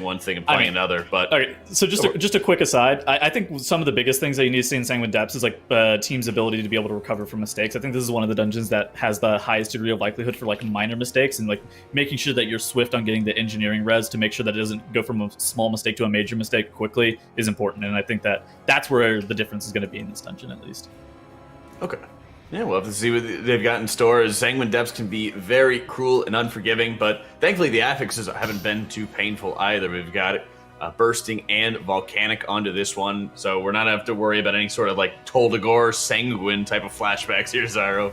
one thing and playing another. But okay, so just a quick aside, I think some of the biggest things that you need to see in Sanguine Depths is like team's ability to be able to recover from mistakes. I think this is one of the dungeons that has the highest degree of likelihood for like minor mistakes, and like making sure that you're swift on getting the engineering res to make sure that it doesn't go from a small mistake to a major mistake quickly is important. And I think that that's where the difference is going to be in this dungeon, at least. Okay. Yeah, we'll have to see what they've got in store. Sanguine Depths can be very cruel and unforgiving, but thankfully the affixes haven't been too painful either. We've got bursting and volcanic onto this one, so we're not going to have to worry about any sort of like Toll-de-Gore sanguine type of flashbacks here, Zyro.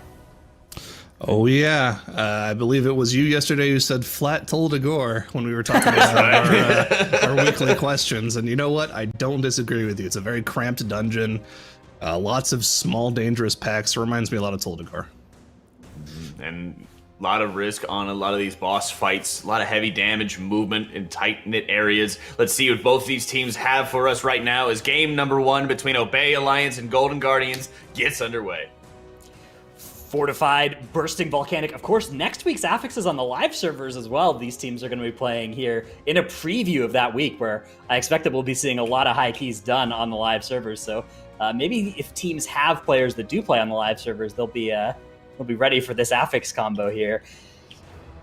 Oh yeah, I believe it was you yesterday who said flat Toll-de-Gore when we were talking about our weekly questions, and you know what? I don't disagree with you. It's a very cramped dungeon. Lots of small, dangerous packs. It reminds me a lot of Toll-de-Gore. And a lot of risk on a lot of these boss fights. A lot of heavy damage, movement in tight-knit areas. Let's see what both these teams have for us right now as game number 1 between Obey Alliance and Golden Guardians gets underway. Fortified, bursting, volcanic. Of course, next week's affixes on the live servers as well. These teams are going to be playing here in a preview of that week, where I expect that we'll be seeing a lot of high keys done on the live servers. So maybe if teams have players that do play on the live servers, they'll be ready for this affix combo here.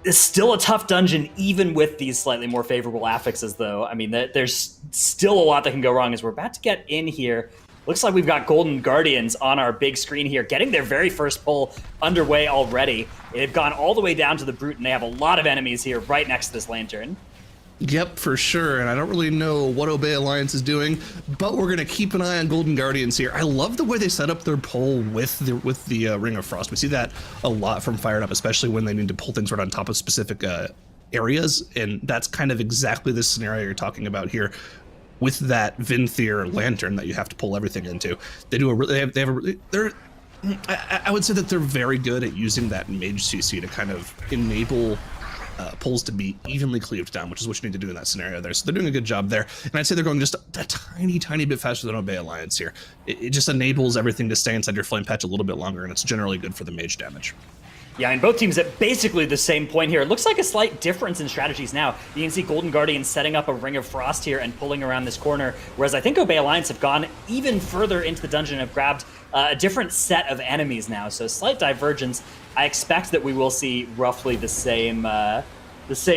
It's still a tough dungeon, even with these slightly more favorable affixes, though. I mean, there's still a lot that can go wrong as we're about to get in here. Looks like we've got Golden Guardians on our big screen here, getting their very first pull underway already. They've gone all the way down to the Brute, and they have a lot of enemies here right next to this Lantern. Yep, for sure, and I don't really know what Obey Alliance is doing, but we're going to keep an eye on Golden Guardians here. I love the way they set up their pull with the Ring of Frost. We see that a lot from Fired Up, especially when they need to pull things right on top of specific areas, and that's kind of exactly the scenario you're talking about here. With that Vinthier Lantern that you have to pull everything into, I would say that they're very good at using that Mage CC to kind of enable pulls to be evenly cleaved down, which is what you need to do in that scenario there. So they're doing a good job there, and I'd say they're going just a tiny bit faster than Obey Alliance here. It just enables everything to stay inside your flame patch a little bit longer, and it's generally good for the mage damage. Yeah, and both teams at basically the same point here. It looks like a slight difference in strategies now. You can see Golden Guardians setting up a Ring of Frost here and pulling around this corner, whereas I think Obey Alliance have gone even further into the dungeon and have grabbed a different set of enemies now. So slight divergence. I expect that we will see roughly the same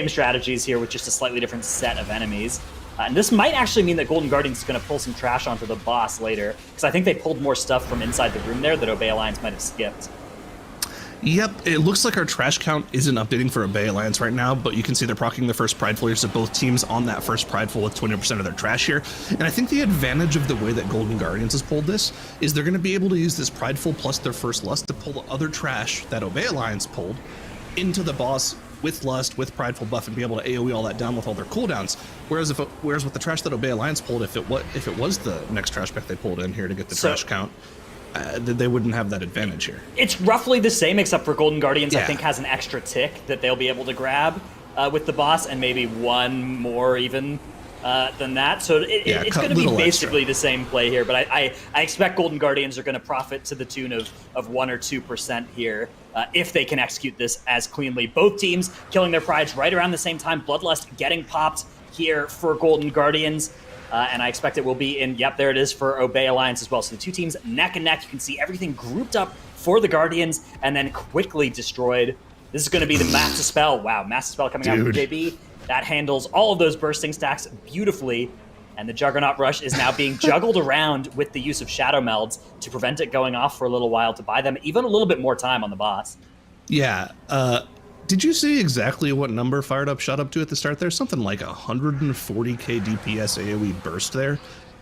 strategies here with just a slightly different set of enemies. And this might actually mean that Golden Guardians is going to pull some trash onto the boss later, because I think they pulled more stuff from inside the room there that Obey Alliance might have skipped. Yep, it looks like our trash count isn't updating for Obey Alliance right now, but you can see they're proccing the first Prideful here, so both teams on that first Prideful with 20% of their trash here. And I think the advantage of the way that Golden Guardians has pulled this is they're going to be able to use this Prideful plus their first Lust to pull the other trash that Obey Alliance pulled into the boss with Lust, with Prideful buff, and be able to AoE all that down with all their cooldowns. Whereas with the trash that Obey Alliance pulled, if it was the next trash pack they pulled in here to get the trash count, they wouldn't have that advantage here. It's roughly the same, except for Golden Guardians, I think, has an extra tick that they'll be able to grab with the boss, and maybe one more even than that. So it's going to be basically the same play here, but I expect Golden Guardians are going to profit to the tune of 1 or 2% here if they can execute this as cleanly. Both teams killing their prides right around the same time. Bloodlust getting popped here for Golden Guardians. And I expect it will be in, yep, there it is for Obey Alliance as well. So the two teams neck and neck. You can see everything grouped up for the Guardians and then quickly destroyed. This is going to be the Master Spell. Wow, Master Spell coming out from JB. That handles all of those bursting stacks beautifully. And the Juggernaut Rush is now being juggled around with the use of Shadow Melds to prevent it going off for a little while to buy them even a little bit more time on the boss. Yeah, did you see exactly what number Fired Up shot up to at the start there? Something like 140k DPS AoE burst there.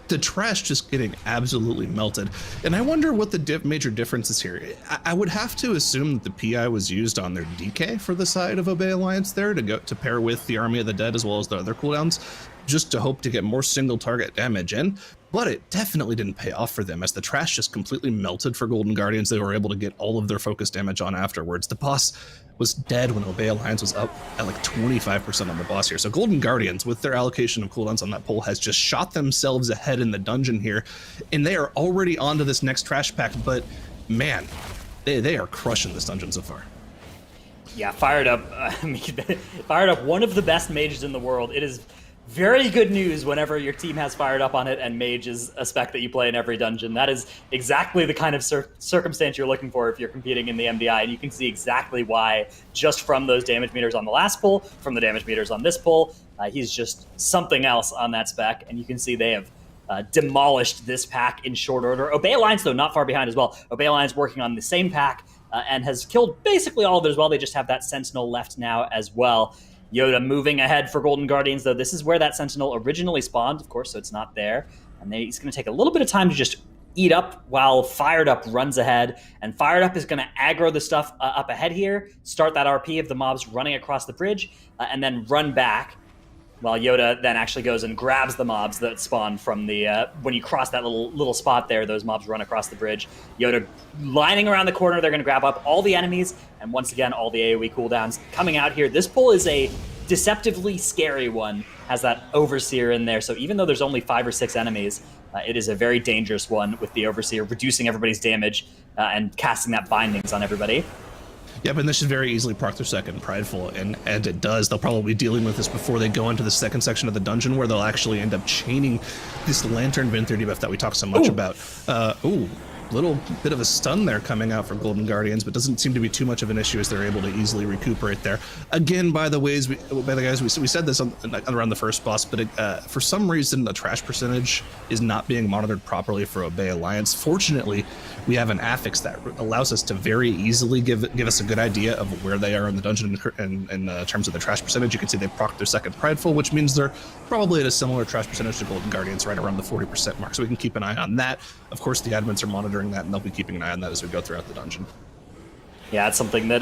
The trash just getting absolutely melted. And I wonder what the major difference is here. I would have to assume that the PI was used on their DK for the side of Obey Alliance there to pair with the Army of the Dead as well as the other cooldowns, just to hope to get more single target damage in. But it definitely didn't pay off for them as the trash just completely melted for Golden Guardians. They were able to get all of their focus damage on afterwards. The boss was dead when Obey Alliance was up at like 25% on the boss here. So Golden Guardians, with their allocation of cooldowns on that pull, has just shot themselves ahead in the dungeon here. And they are already onto this next trash pack, but man, they are crushing this dungeon so far. Yeah, Fired Up, Fired Up, one of the best mages in the world. It is very good news whenever your team has fired up on it and Mage is a spec that you play in every dungeon. That is exactly the kind of circumstance you're looking for if you're competing in the MDI, and you can see exactly why just from those damage meters on the last pull, from the damage meters on this pull. He's just something else on that spec, and you can see they have demolished this pack in short order. Obey Alliance, though, not far behind as well. Obey Alliance working on the same pack and has killed basically all of it as well. They just have that Sentinel left now as well. Yoda moving ahead for Golden Guardians, though. This is where that Sentinel originally spawned, of course, so it's not there. And he's going to take a little bit of time to just eat up while Fired Up runs ahead. And Fired Up is going to aggro the stuff up ahead here, start that RP of the mobs running across the bridge, and then run back. While Yoda then actually goes and grabs the mobs that spawn from the when you cross that little spot there, those mobs run across the bridge. Yoda lining around the corner, they're going to grab up all the enemies, and once again, all the AoE cooldowns coming out here. This pull is a deceptively scary one, has that Overseer in there, so even though there's only 5 or 6 enemies, it is a very dangerous one with the Overseer, reducing everybody's damage and casting that bindings on everybody. Yep, and this should very easily proc their second Prideful, and it does. They'll probably be dealing with this before they go into the second section of the dungeon, where they'll actually end up chaining this Lantern Vinther debuff that we talked so much about. Little bit of a stun there coming out from Golden Guardians, but doesn't seem to be too much of an issue as they're able to easily recuperate there. Again, by the guys, we said this around the first boss, but for some reason the trash percentage is not being monitored properly for Obey Alliance. Fortunately, we have an affix that allows us to very easily give us a good idea of where they are in the dungeon in terms of the trash percentage. You can see they procced their second Prideful, which means they're probably at a similar trash percentage to Golden Guardians, right around the 40% mark. So we can keep an eye on that. Of course, the admins are monitoring that, and they'll be keeping an eye on that as we go throughout the dungeon. Yeah, it's something that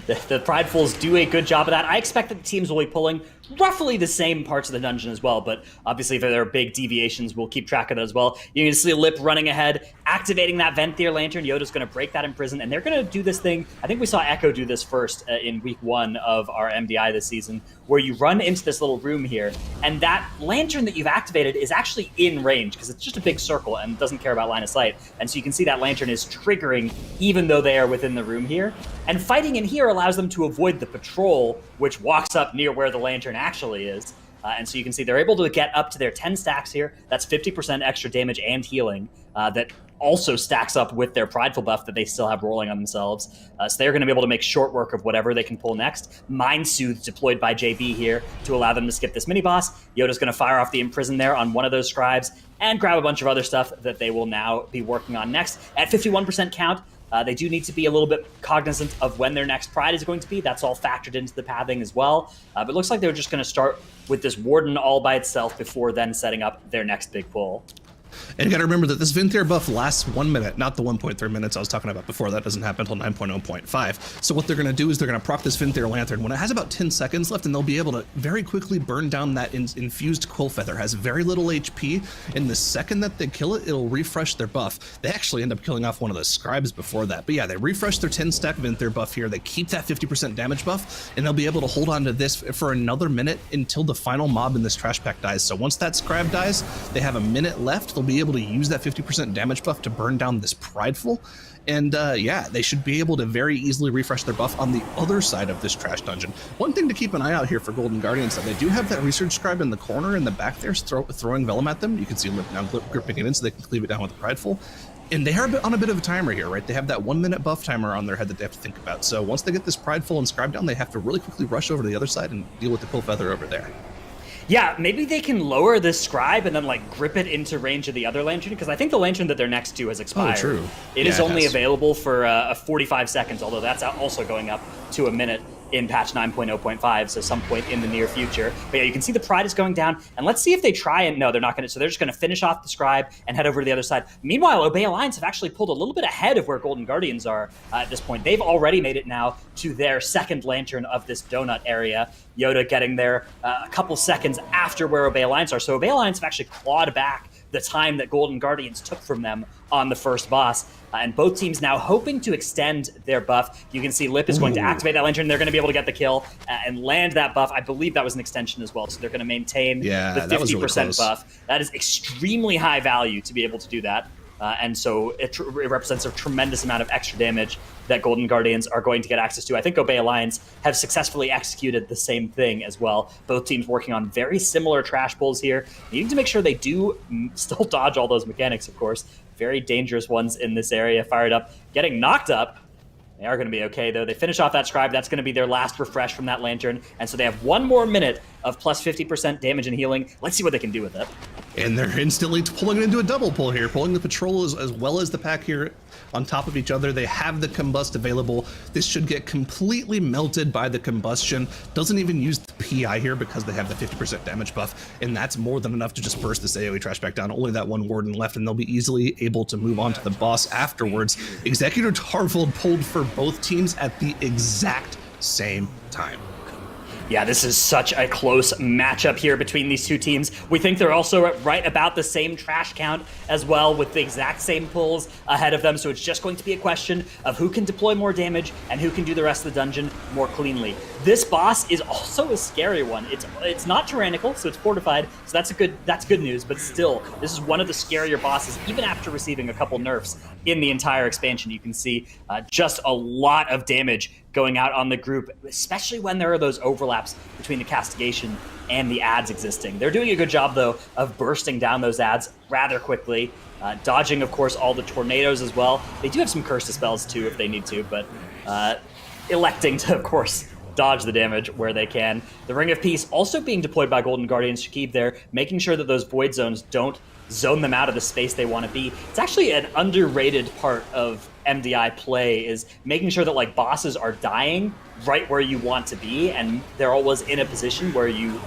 the Pridefuls do a good job of that. I expect that the teams will be pulling roughly the same parts of the dungeon as well, but obviously if there are big deviations, we'll keep track of that as well. You can see Lip running ahead, activating that Venthyr Lantern. Yoda's going to break that in prison, and they're going to do this thing. I think we saw Echo do this first in week 1 of our MDI this season, where you run into this little room here, and that lantern that you've activated is actually in range, because it's just a big circle and doesn't care about line of sight. And so you can see that lantern is triggering even though they are within the room here. And fighting in here allows them to avoid the patrol, which walks up near where the lantern actually is. And so you can see they're able to get up to their 10 stacks here. That's 50% extra damage and healing that also stacks up with their Prideful buff that they still have rolling on themselves. So they're going to be able to make short work of whatever they can pull next. Mind Soothe deployed by JB here to allow them to skip this mini-boss. Yoda's going to fire off the Imprison there on one of those scribes and grab a bunch of other stuff that they will now be working on next. At 51% count, they do need to be a little bit cognizant of when their next Pride is going to be. That's all factored into the pathing as well. But it looks like they're just going to start with this Warden all by itself before then setting up their next big pull. And you got to remember that this Venthyr buff lasts 1 minute, not the 1.3 minutes I was talking about before. That doesn't happen until 9.0.5. So what they're going to do is they're going to proc this Venthyr Lantern when it has about 10 seconds left, and they'll be able to very quickly burn down that infused Quill Feather. It has very little HP, and the second that they kill it, it'll refresh their buff. They actually end up killing off one of the scribes before that. But yeah, they refresh their 10-stack Venthyr buff here. They keep that 50% damage buff, and they'll be able to hold on to this for another minute until the final mob in this trash pack dies. So once that scribe dies, they have a minute left. They'll be able to use that 50% damage buff to burn down this Prideful. And yeah, they should be able to very easily refresh their buff on the other side of this trash dungeon. One thing to keep an eye out here for Golden Guardians, that they do have that Research Scribe in the corner in the back there throwing Vellum at them. You can see Lip now gripping it in so they can cleave it down with the Prideful. And they are on a bit of a timer here, right? They have that 1 minute buff timer on their head that they have to think about. So once they get this Prideful and Scribe down, they have to really quickly rush over to the other side and deal with the Quill Feather over there. Yeah, maybe they can lower this Scribe and then like grip it into range of the other Lantern, because I think the Lantern that they're next to has expired. Oh, true. It is only available for 45 seconds, although that's also going up to a minute in patch 9.0.5, so some point in the near future. But yeah, you can see the Pride is going down, and let's see if they try and... No, they're not going to. So they're just going to finish off the Scribe and head over to the other side. Meanwhile, Obey Alliance have actually pulled a little bit ahead of where Golden Guardians are at this point. They've already made it now to their second Lantern of this donut area. Yoda getting there a couple seconds after where Obey Alliance are. So Obey Alliance have actually clawed back the time that Golden Guardians took from them on the first boss. And both teams now hoping to extend their buff. You can see Lip is going to activate that Lantern. They're going to be able to get the kill and land that buff. I believe that was an extension as well. So they're going to maintain the 50% really buff. That is extremely high value to be able to do that. And so it represents a tremendous amount of extra damage that Golden Guardians are going to get access to. I think Obey Alliance have successfully executed the same thing as well. Both teams working on very similar trash pulls here, needing to make sure they do still dodge all those mechanics, of course. Very dangerous ones in this area. Fired Up, getting knocked up. They are going to be okay, though. They finish off that Scribe. That's going to be their last refresh from that Lantern. And so they have one more minute of plus 50% damage and healing. Let's see what they can do with it. And they're instantly pulling it into a double pull here, pulling the Patrol as well as the pack here on top of each other. They have the Combust available. This should get completely melted by the Combustion. Doesn't even use the PI here because they have the 50% damage buff, and that's more than enough to just burst this AoE trash back down. Only that one Warden left, and they'll be easily able to move on to the boss afterwards. Executor Tarvold pulled for both teams at the exact same time. Yeah, this is such a close matchup here between these two teams. We think they're also right about the same trash count as well, with the exact same pulls ahead of them. So it's just going to be a question of who can deploy more damage and who can do the rest of the dungeon more cleanly. This boss is also a scary one. It's not tyrannical, so it's fortified. So that's good news. But still, this is one of the scarier bosses, even after receiving a couple nerfs in the entire expansion. You can see just a lot of damage going out on the group, especially when there are those overlaps between the castigation and the ads existing. They're doing a good job, though, of bursting down those ads rather quickly, dodging, of course, all the tornadoes as well. They do have some curse dispels, too, if they need to, but electing to, of course, dodge the damage where they can. The Ring of Peace also being deployed by Golden Guardians to keep there, making sure that those void zones don't zone them out of the space they want to be. It's actually an underrated part of MDI play, is making sure that like bosses are dying right where you want to be, and they're always in a position where you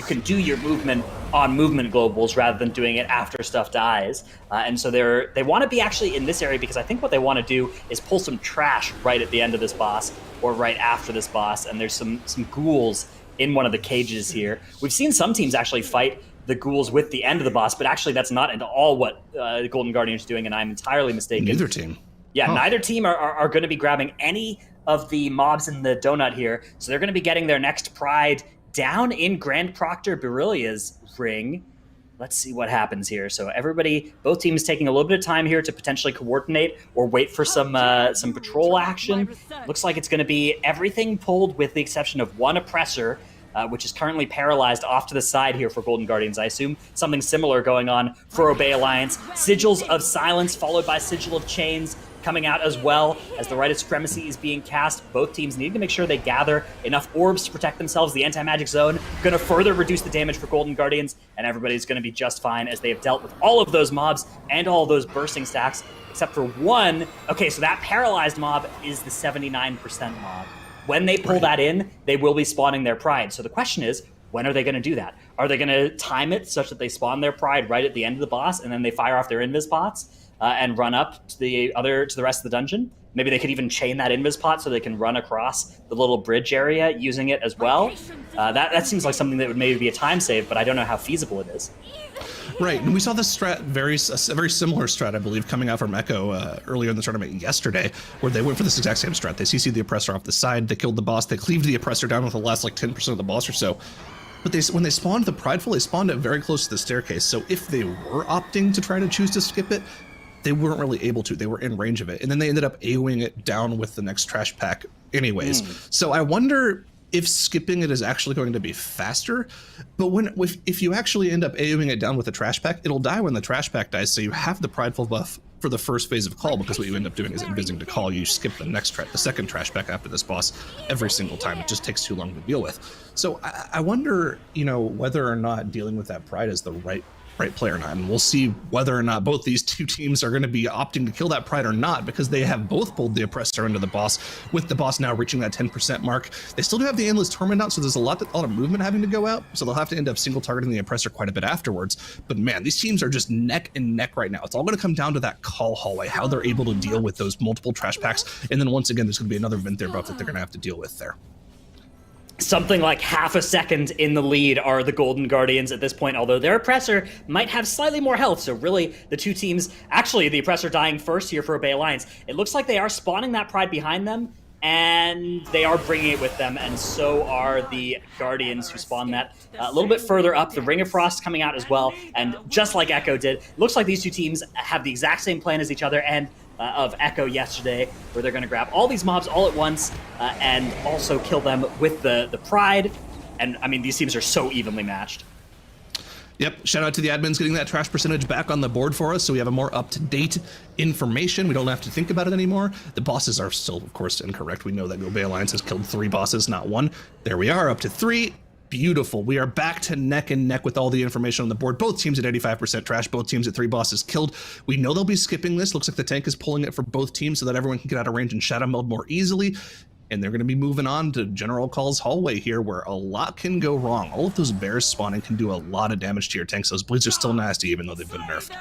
can do your movement on movement globals rather than doing it after stuff dies. And so they want to be actually in this area, because I think what they want to do is pull some trash right at the end of this boss or right after this boss. And there's some ghouls in one of the cages here. We've seen some teams actually fight the ghouls with the end of the boss, but actually that's not at all what the Golden Guardians are doing, and I'm entirely mistaken. Neither team. Yeah, neither team are going to be grabbing any of the mobs in the donut here, so they're going to be getting their next pride down in Grand Proctor Beryllia's ring. Let's see what happens here. So both teams taking a little bit of time here to potentially coordinate or wait for some patrol action. Looks like it's going to be everything pulled with the exception of one oppressor, which is currently paralyzed off to the side here for Golden Guardians. I assume something similar going on for Obey Alliance. Sigils of Silence followed by Sigil of Chains coming out as well as the Rite of Supremacy is being cast. Both teams need to make sure they gather enough orbs to protect themselves. The anti-magic zone going to further reduce the damage for Golden Guardians, and everybody's going to be just fine as they have dealt with all of those mobs and all of those bursting stacks, except for one. Okay, so that paralyzed mob is the 79% mob. When they pull that in, they will be spawning their pride. So the question is, when are they going to do that? Are they going to time it such that they spawn their pride right at the end of the boss and then they fire off their invis pots and run up to the rest of the dungeon? Maybe they could even chain that invis pot so they can run across the little bridge area using it as well. That seems like something that would maybe be a time save, but I don't know how feasible it is. Right, and we saw this strat, a very similar strat, I believe, coming out from Echo earlier in the tournament yesterday, where they went for this exact same strat. They CC'd the Oppressor off the side, they killed the boss, they cleaved the Oppressor down with the last 10% of the boss or so. But when they spawned the Prideful, they spawned it very close to the staircase, so if they were opting to try to choose to skip it, they weren't really able to. They were in range of it, and then they ended up AoEing it down with the next trash pack anyways. So I wonder if skipping it is actually going to be faster, but if you actually end up AoEing it down with the trash pack, it'll die when the trash pack dies, so you have the Prideful buff for the first phase of call, because what you end up doing is invising to call. You skip the second trash pack after this boss every single time. It just takes too long to deal with. So I wonder, whether or not dealing with that pride is the right play or not, and we'll see whether or not both these two teams are going to be opting to kill that pride or not, because they have both pulled the Oppressor into the boss, with the boss now reaching that 10% mark. They still do have the Endless Torment out, so there's a lot of movement having to go out, so they'll have to end up single targeting the Oppressor quite a bit afterwards. But man, these teams are just neck and neck right now. It's all going to come down to that call hallway, how they're able to deal with those multiple trash packs, and then once again there's going to be another Venthyr buff that they're going to have to deal with there. Something like half a second in the lead are the Golden Guardians at this point, although their Oppressor might have slightly more health. So really, the two teams, actually the Oppressor dying first here for Obey Alliance, it looks like they are spawning that Pride behind them, and they are bringing it with them, and so are the Guardians who spawn that a little bit further up. The Ring of Frost coming out as well, and just like Echo did, looks like these two teams have the exact same plan as each other, and of Echo yesterday, where they're going to grab all these mobs all at once and also kill them with the Pride. And I mean, these teams are so evenly matched. Yep, shout out to the admins getting that trash percentage back on the board for us, so we have a more up-to-date information. We don't have to think about it anymore. The bosses are still, of course, incorrect. We know that Obey Alliance has killed 3 bosses, not 1. There we are, up to 3. Beautiful. We are back to neck and neck with all the information on the board. Both teams at 85% trash, both teams at 3 bosses killed. We know they'll be skipping this. Looks like the tank is pulling it for both teams so that everyone can get out of range and shadow meld more easily. And they're going to be moving on to General Call's hallway here, where a lot can go wrong. All of those bears spawning can do a lot of damage to your tanks. Those bleeds are still nasty, even though they've been nerfed.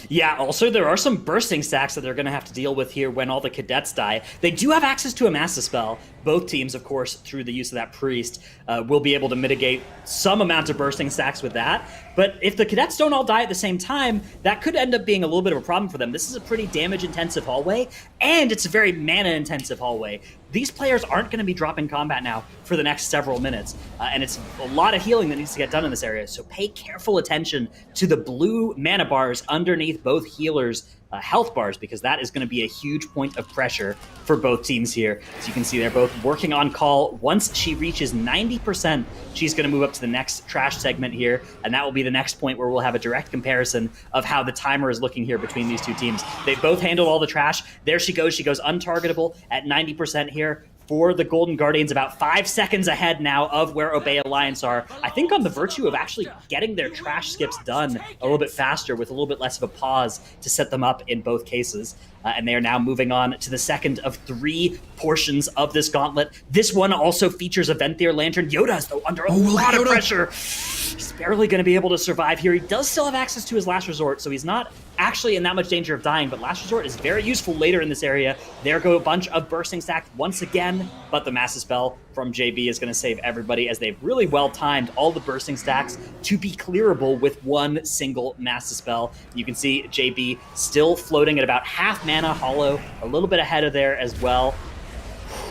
Yeah, also there are some bursting stacks that they're going to have to deal with here when all the cadets die. They do have access to a Mass Dispel. Both teams, of course, through the use of that priest, will be able to mitigate some amount of bursting stacks with that. But if the cadets don't all die at the same time, that could end up being a little bit of a problem for them. This is a pretty damage-intensive hallway, and it's a very mana-intensive hallway. These players aren't going to be dropping combat now for the next several minutes, and it's a lot of healing that needs to get done in this area, so pay careful attention to the blue mana bars underneath both healers' health bars, because that is going to be a huge point of pressure for both teams here. As you can see, they're both working on Call. Once she reaches 90%, she's going to move up to the next trash segment here, and that will be the next point where we'll have a direct comparison of how the timer is looking here between these two teams. They both handled all the trash. There she goes untargetable at 90% here. For the Golden Guardians, about 5 seconds ahead now of where Obey Alliance are. I think on the virtue of actually getting their trash skips done a little bit faster with a little bit less of a pause to set them up in both cases. And they are now moving on to the second of 3 portions of this gauntlet. This one also features a Venthyr Lantern. Yoda is, though, under a lot of pressure. He's barely going to be able to survive here. He does still have access to his Last Resort, so he's not actually in that much danger of dying, but Last Resort is very useful later in this area. There go a bunch of bursting stacks once again, but the Mass Dispel from JB is going to save everybody, as they've really well timed all the bursting stacks to be clearable with one single Mass Dispel. You can see JB still floating at about half mana, Hollow a little bit ahead of there as well.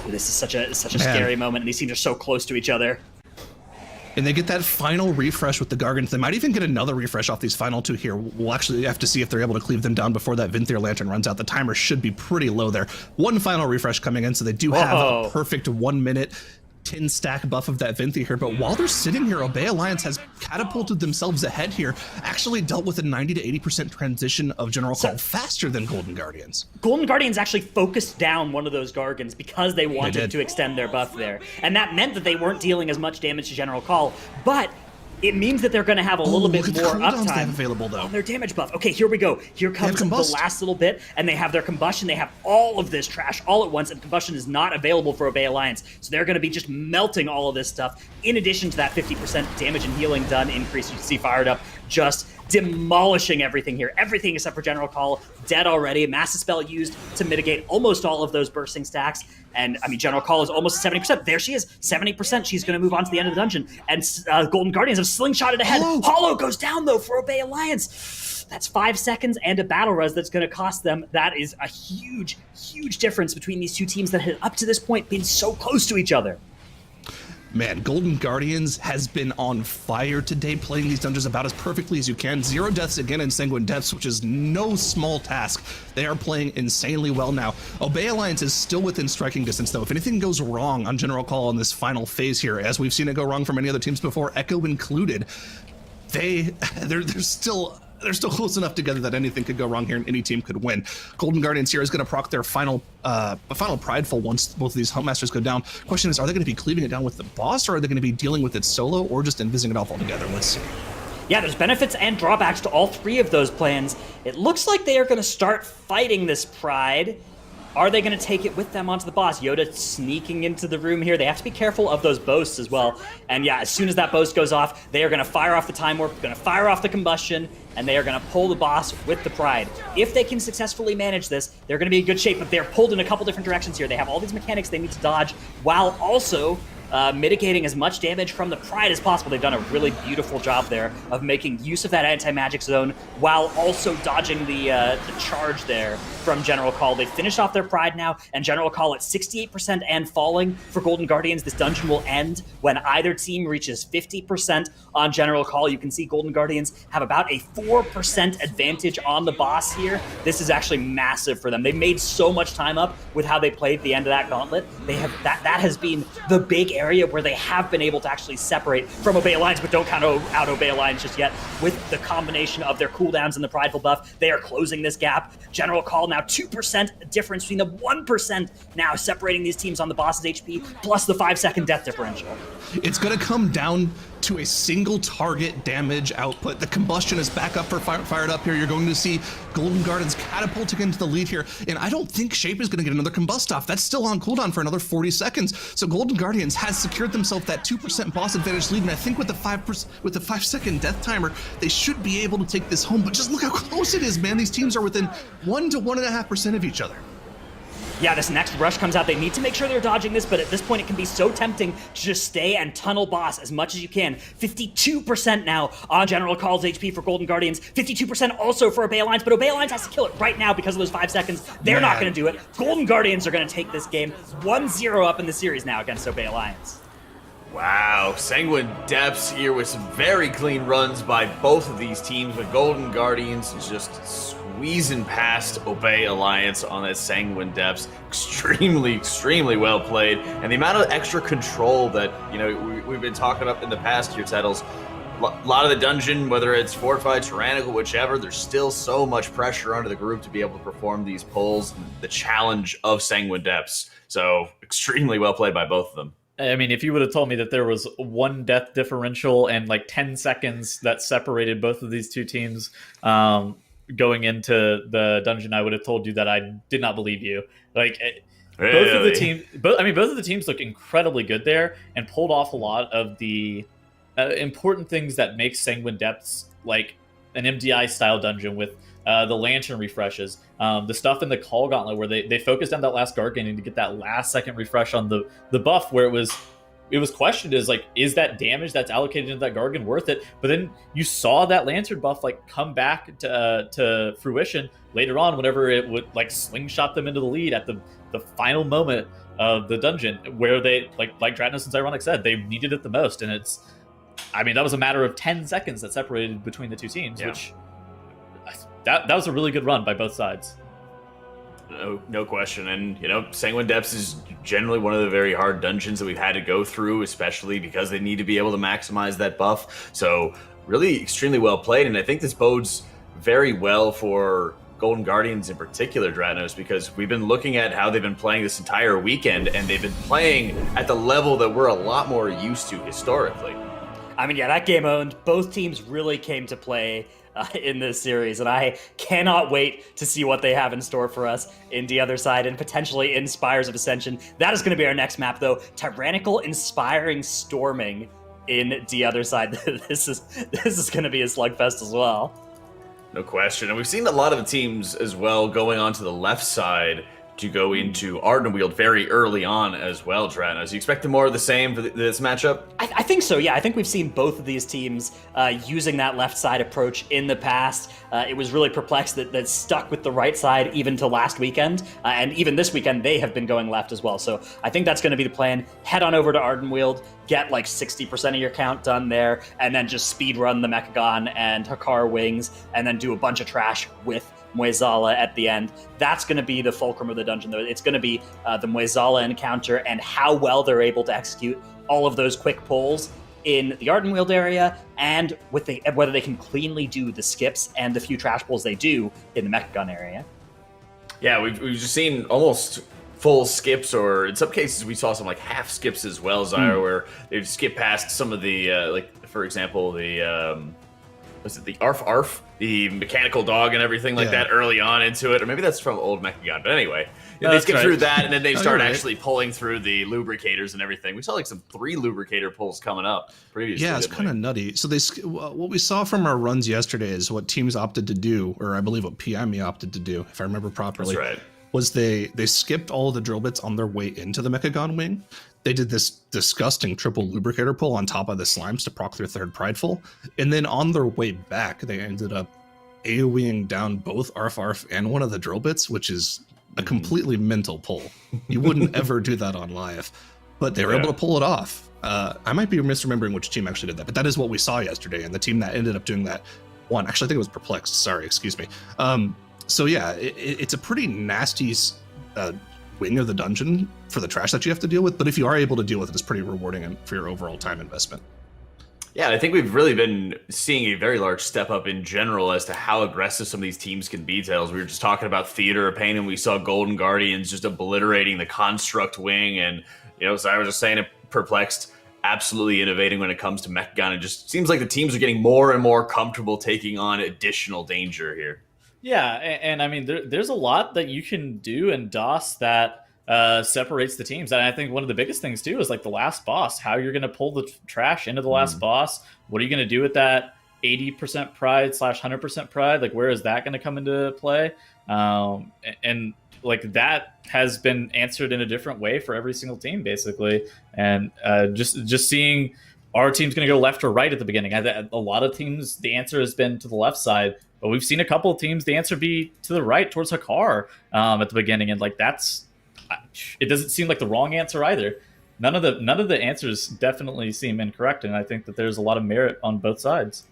This is such a scary moment, and these teams are so close to each other. And they get that final refresh with the Gargants. They might even get another refresh off these final 2 here. We'll actually have to see if they're able to cleave them down before that Venthyr Lantern runs out. The timer should be pretty low there. One final refresh coming in, so they do have a perfect 1 minute 10 stack buff of that Venthyr here. But while they're sitting here, Obey Alliance has catapulted themselves ahead here, actually dealt with a 90 to 80% transition of General Call faster than Golden Guardians. Golden Guardians actually focused down one of those Gargants because they wanted to extend their buff there. And that meant that they weren't dealing as much damage to General Call, but it means that they're going to have a little bit more uptime available, though, on their damage buff. Okay, here we go. Here comes the last little bit, and they have their combustion. They have all of this trash all at once, and combustion is not available for Obey Alliance. So they're going to be just melting all of this stuff, in addition to that 50% damage and healing done increase. You can see Fired Up just demolishing everything here. Everything except for General Call dead already. Mass Dispel used to mitigate almost all of those bursting stacks. And, I mean, General Call is almost 70%. There she is, 70%. She's going to move on to the end of the dungeon. And Golden Guardians have slingshotted ahead. Hollow goes down, though, for Obey Alliance. That's 5 seconds and a battle res that's going to cost them. That is a huge, huge difference between these two teams that had, up to this point, been so close to each other. Man, Golden Guardians has been on fire today, playing these dungeons about as perfectly as you can. 0 deaths again in Sanguine Depths, which is no small task. They are playing insanely well now. Obey Alliance is still within striking distance, though. If anything goes wrong on General Call in this final phase here, as we've seen it go wrong for many other teams before, Echo included, they're still close enough together that anything could go wrong here and any team could win. Golden Guardians here is going to proc their final prideful once both of these Huntmasters go down. Question is, are they going to be cleaving it down with the boss, or are they going to be dealing with it solo, or just invising it off altogether? Let's see. Yeah, there's benefits and drawbacks to all 3 of those plans. It looks like they are going to start fighting this Pride. Are they going to take it with them onto the boss? Yoda sneaking into the room here. They have to be careful of those boasts as well. And yeah, as soon as that boast goes off, they are going to fire off the Time Warp, going to fire off the Combustion, and they are going to pull the boss with the Pride. If they can successfully manage this, they're going to be in good shape, but they're pulled in a couple different directions here. They have all these mechanics they need to dodge, while also mitigating as much damage from the Pride as possible. They've done a really beautiful job there of making use of that anti-magic zone while also dodging the charge there from General Call. They finished off their Pride now, and General Call at 68% and falling for Golden Guardians. This dungeon will end when either team reaches 50% on General Call. You can see Golden Guardians have about a 4% advantage on the boss here. This is actually massive for them. They made so much time up with how they played the end of that gauntlet. They have that has been the big area where they have been able to actually separate from Obey Alliance, but don't count out Obey Alliance just yet. With the combination of their cooldowns and the Prideful buff, they are closing this gap. General Call now 2% difference between the 1% now separating these teams on the boss's HP, plus the 5-second death differential. It's going to come down to a single target damage output. The combustion is back up for fired up here. You're going to see Golden Guardians catapulting into the lead here, and I don't think Shape is going to get another combust off. That's still on cooldown for another 40 seconds. So Golden Guardians has secured themselves that 2% boss advantage lead, and I think with the 5-second death timer, they should be able to take this home. But just look how close it is, man. These teams are within 1 to 1.5% of each other. Yeah, this next rush comes out. They need to make sure they're dodging this, but at this point it can be so tempting to just stay and tunnel boss as much as you can. 52% now on General Call's HP for Golden Guardians. 52% also for Obey Alliance, but Obey Alliance has to kill it right now because of those 5 seconds. They're not going to do it. Golden Guardians are going to take this game 1-0 up in the series now against Obey Alliance. Wow, Sanguine Depths here with some very clean runs by both of these teams, but Golden Guardians just squeezing past Obey Alliance on that Sanguine Depths. Extremely well played. And the amount of extra control that, we've been talking up in the past here, Tettles. A lot of the dungeon, whether it's Fortified, Tyrannical, whichever, there's still so much pressure under the group to be able to perform these pulls, the challenge of Sanguine Depths. So extremely well played by both of them. I mean, if you would have told me that there was 1 death differential and like 10 seconds that separated both of these two teams going into the dungeon, I would have told you that I did not believe you. Like, really? both of the teams look incredibly good there and pulled off a lot of the important things that make Sanguine Depths like an MDI style dungeon with the lantern refreshes, the stuff in the Call Gauntlet where they focused on that last Gargant to get that last second refresh on the buff where it was questioned is that damage that's allocated into that Gargant worth it? But then you saw that lantern buff come back to fruition later on whenever it would slingshot them into the lead at the final moment of the dungeon where they like Dratnos and Ironic said they needed it the most, and that was a matter of 10 seconds that separated between the two teams, which that was a really good run by both sides. No question. And, Sanguine Depths is generally one of the very hard dungeons that we've had to go through, especially because they need to be able to maximize that buff. So really extremely well played. And I think this bodes very well for Golden Guardians in particular, Dratnos, because we've been looking at how they've been playing this entire weekend, and they've been playing at the level that we're a lot more used to historically. I mean, that game owned. Both teams really came to play in this series, and I cannot wait to see what they have in store for us in the other side and potentially in Spires of Ascension. That is going to be our next map, though. Tyrannical Inspiring Storming in the other side. This is going to be a slugfest as well. No question. And we've seen a lot of the teams as well going on to the left side to go into Ardenweald very early on as well, Dratnos. You expect more of the same for this matchup? I think so, yeah. I think we've seen both of these teams using that left side approach in the past. It was really perplexed that stuck with the right side even till last weekend. And even this weekend, they have been going left as well. So I think that's going to be the plan. Head on over to Ardenweald, get 60% of your count done there, and then just speed run the Mechagon and Hakar Wings, and then do a bunch of trash with Muezala at the end. That's going to be the fulcrum of the dungeon, though. It's going to be the Muezala encounter and how well they're able to execute all of those quick pulls in the Ardenweald area, and whether they can cleanly do the skips and the few trash pulls they do in the Mechagon area. Yeah, we've just seen almost full skips, or in some cases we saw some half skips as well, Zyra, where they've skipped past some of the for example, the was it the Arf, the mechanical dog and everything like that early on into it, or maybe that's from old Mechagon. But anyway, they skip through that, and then they start actually pulling through the lubricators and everything. We saw some 3 lubricator pulls coming up previously. Yeah, it's kind of nutty. So what we saw from our runs yesterday is what teams opted to do, or I believe what PME opted to do, if I remember properly. That's right. Was they skipped all of the drill bits on their way into the Mechagon wing. they did this disgusting triple lubricator pull on top of the slimes to proc their third prideful, and then on their way back, they ended up AoEing down both Arf Arf and one of the drill bits, which is a completely mental pull. You wouldn't ever do that on live, but they were able to pull it off. I might be misremembering which team actually did that, but that is what we saw yesterday, and the team that ended up doing that won. Actually, I think it was Perplexed. Sorry, excuse me. So yeah, it's a pretty nasty wing of the dungeon for the trash that you have to deal with, but if you are able to deal with it, it's pretty rewarding for your overall time investment. Yeah, I think we've really been seeing a very large step up in general as to how aggressive some of these teams can be, Tails. We were just talking about Theater of Pain, and we saw Golden Guardians just obliterating the Construct wing, and, you know, so I was just saying it, Perplexed, absolutely innovating when it comes to Mechagon. It just seems like the teams are getting more and more comfortable taking on additional danger here. Yeah, and I mean, there's a lot that you can do in DOS that separates the teams. And I think one of the biggest things, too, is like the last boss, how you're going to pull the trash into the last boss. What are you going to do with that 80% pride / 100% pride? Like, where is that going to come into play? And like that has been answered in a different way for every single team, basically. And just seeing our team's going to go left or right at the beginning. A lot of teams, the answer has been to the left side. But we've seen a couple of teams, the answer be to the right towards Hakar at the beginning, and like it doesn't seem like the wrong answer either. None of the answers definitely seem incorrect, and I think that there's a lot of merit on both sides.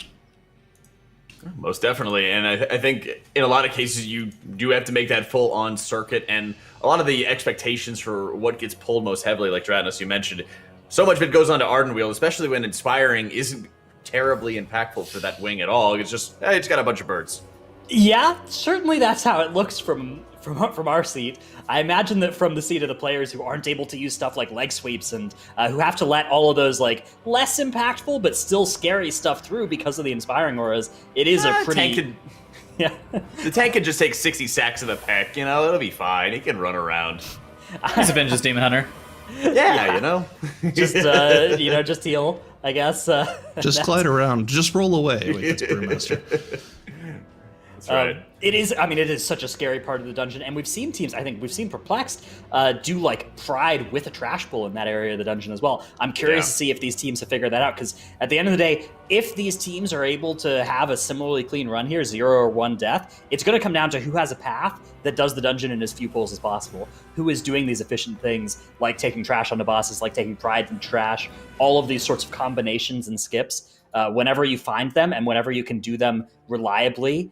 Most definitely, and I think in a lot of cases you do have to make that full-on circuit, and a lot of the expectations for what gets pulled most heavily, like Dratnos, you mentioned, so much of it goes on to Arden Wheel, especially when Inspiring isn't terribly impactful for that wing at all. It's just, it's got a bunch of birds. Yeah, certainly that's how it looks from our seat. I imagine that from the seat of the players who aren't able to use stuff like leg sweeps and who have to let all of those like less impactful but still scary stuff through because of the Inspiring auras, it is a pretty... The tank could just take 60 sacks of the peck, you know, it'll be fine. He can run around. He's Avenge's Demon Hunter. Yeah, you know. Just, just heal, I guess. Just glide around. Just roll away. Wait, that's Brewmaster. That's right. It is such a scary part of the dungeon, and we've seen teams, I think we've seen Perplexed do like Pride with a trash pull in that area of the dungeon as well. I'm curious to see if these teams have figured that out, because at the end of the day, if these teams are able to have a similarly clean run here, 0 or 1 death, it's going to come down to who has a path that does the dungeon in as few pulls as possible, who is doing these efficient things like taking trash onto bosses, like taking Pride and trash, all of these sorts of combinations and skips. Whenever you find them and whenever you can do them reliably,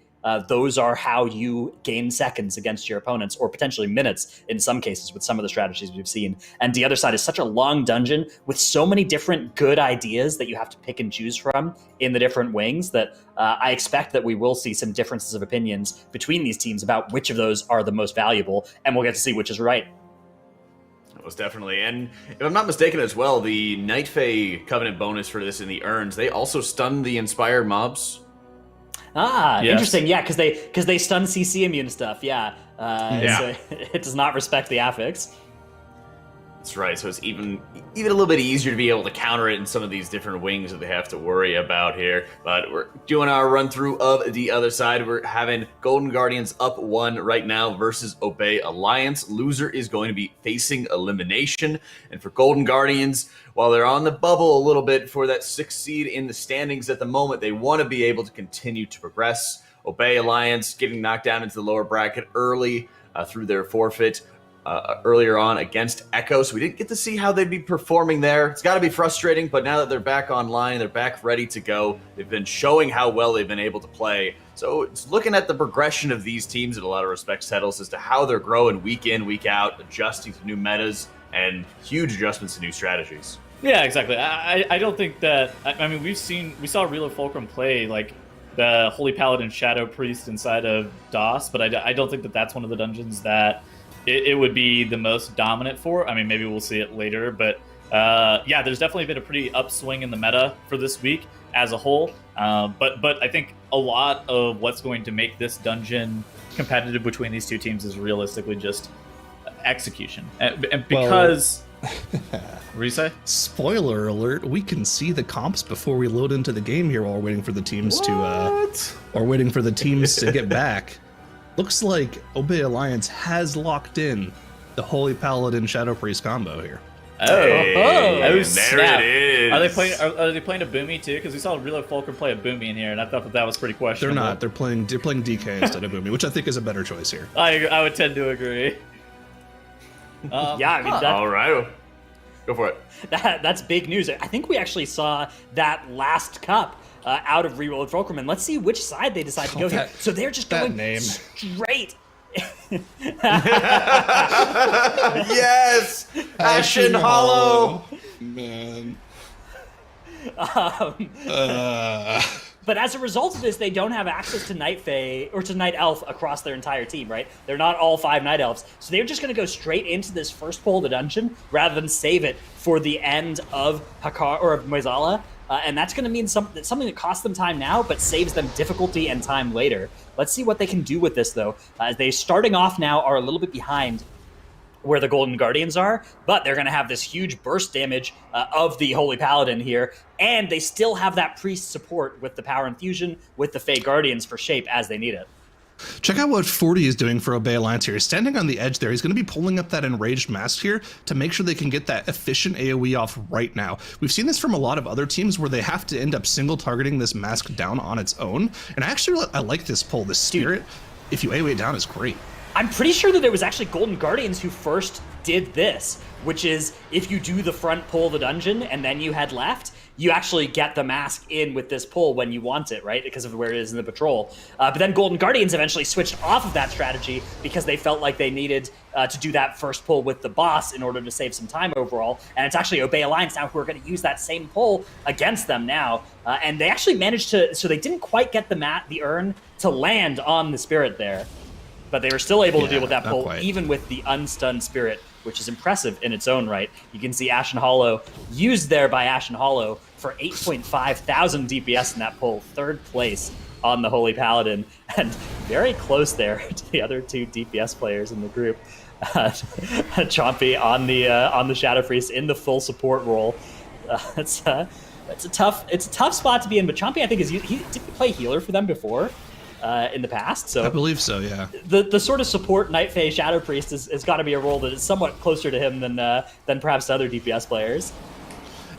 those are how you gain seconds against your opponents, or potentially minutes in some cases with some of the strategies we've seen. And the other side is such a long dungeon with so many different good ideas that you have to pick and choose from in the different wings that I expect that we will see some differences of opinions between these teams about which of those are the most valuable, and we'll get to see which is right. Most definitely. And if I'm not mistaken as well, the Night Fae Covenant bonus for this in the urns, they also stun the Inspired mobs. Yes. Interesting. Yeah, because they stun CC immune stuff. Yeah. So it does not respect the affix. That's right. So it's even a little bit easier to be able to counter it in some of these different wings that they have to worry about here. But we're doing our run through of the other side. We're having Golden Guardians up 1 right now versus Obey Alliance. Loser is going to be facing elimination. And for Golden Guardians, while they're on the bubble a little bit for that 6th seed in the standings at the moment, they want to be able to continue to progress. Obey Alliance getting knocked down into the lower bracket early through their forfeit earlier on against Echo, so we didn't get to see how they'd be performing there. It's got to be frustrating, but now that they're back online, they're back ready to go. They've been showing how well they've been able to play. So it's looking at the progression of these teams in a lot of respects, Settles, as to how they're growing week in, week out, adjusting to new metas, and huge adjustments to new strategies. Yeah, exactly. I don't think that... I mean, we saw Real Fulcrum play, like, the Holy Paladin Shadow Priest inside of DOS, but I don't think that that's one of the dungeons that it would be the most dominant for. I mean, maybe we'll see it later, but there's definitely been a pretty upswing in the meta for this week as a whole. But I think a lot of what's going to make this dungeon competitive between these two teams is realistically just execution. And because... What do you say? Spoiler alert, we can see the comps before we load into the game here while we're waiting for the teams to get back. Looks like Obey Alliance has locked in the Holy Paladin Shadow Priest combo here. Hey, snap. there it is. Are they playing a Boomy too? Because we saw Real Fulcrum play a Boomy in here, and I thought that was pretty questionable. They're not. They're playing DK instead of Boomy, which I think is a better choice here. I would tend to agree. Yeah, I mean, All right. Go for it. That's big news. I think we actually saw that last cup out of Reroll Fulcrum, and let's see which side they decide to go here. So they're just going straight. Yes, Ashen Hollow. Man. But as a result of this, they don't have access to Night Fae or to Night Elf across their entire team, right? They're not all 5 Night Elves. So they're just going to go straight into this first pull of the dungeon rather than save it for the end of Hakar or of Moizala. And that's going to mean something that costs them time now, but saves them difficulty and time later. Let's see what they can do with this, though. They, starting off now, are a little bit behind where the Golden Guardians are, but they're going to have this huge burst damage of the Holy Paladin here, and they still have that priest support with the Power Infusion, with the Fey Guardians for shape as they need it. Check out what 40 is doing for Obey Alliance here. He's standing on the edge there. He's going to be pulling up that Enraged Mask here to make sure they can get that efficient AoE off right now. We've seen this from a lot of other teams where they have to end up single targeting this mask down on its own. And I like this pull. This Spirit, if you AoE it down, is great. I'm pretty sure that it was actually Golden Guardians who first did this, which is if you do the front pull of the dungeon and then you head left, you actually get the mask in with this pull when you want it, right? Because of where it is in the patrol. But then Golden Guardians eventually switched off of that strategy because they felt like they needed to do that first pull with the boss in order to save some time overall. And it's actually Obey Alliance now who are going to use that same pull against them now. And they actually managed to, so they didn't quite get the urn to land on the Spirit there. But they were still able to deal with that pull, even with the unstunned Spirit, which is impressive in its own right. You can see Ashen Hollow used there by Ashen Hollow for 8.5 thousand DPS in that pull, 3rd place on the Holy Paladin, and very close there to the other 2 DPS players in the group. Chompy on the Shadow Priest in the full support role. It's a tough spot to be in, but Chompy I think he did play healer for them before. In the past, so I believe so. Yeah, the sort of support Night Fae Shadow Priest has got to be a role that is somewhat closer to him than perhaps other DPS players.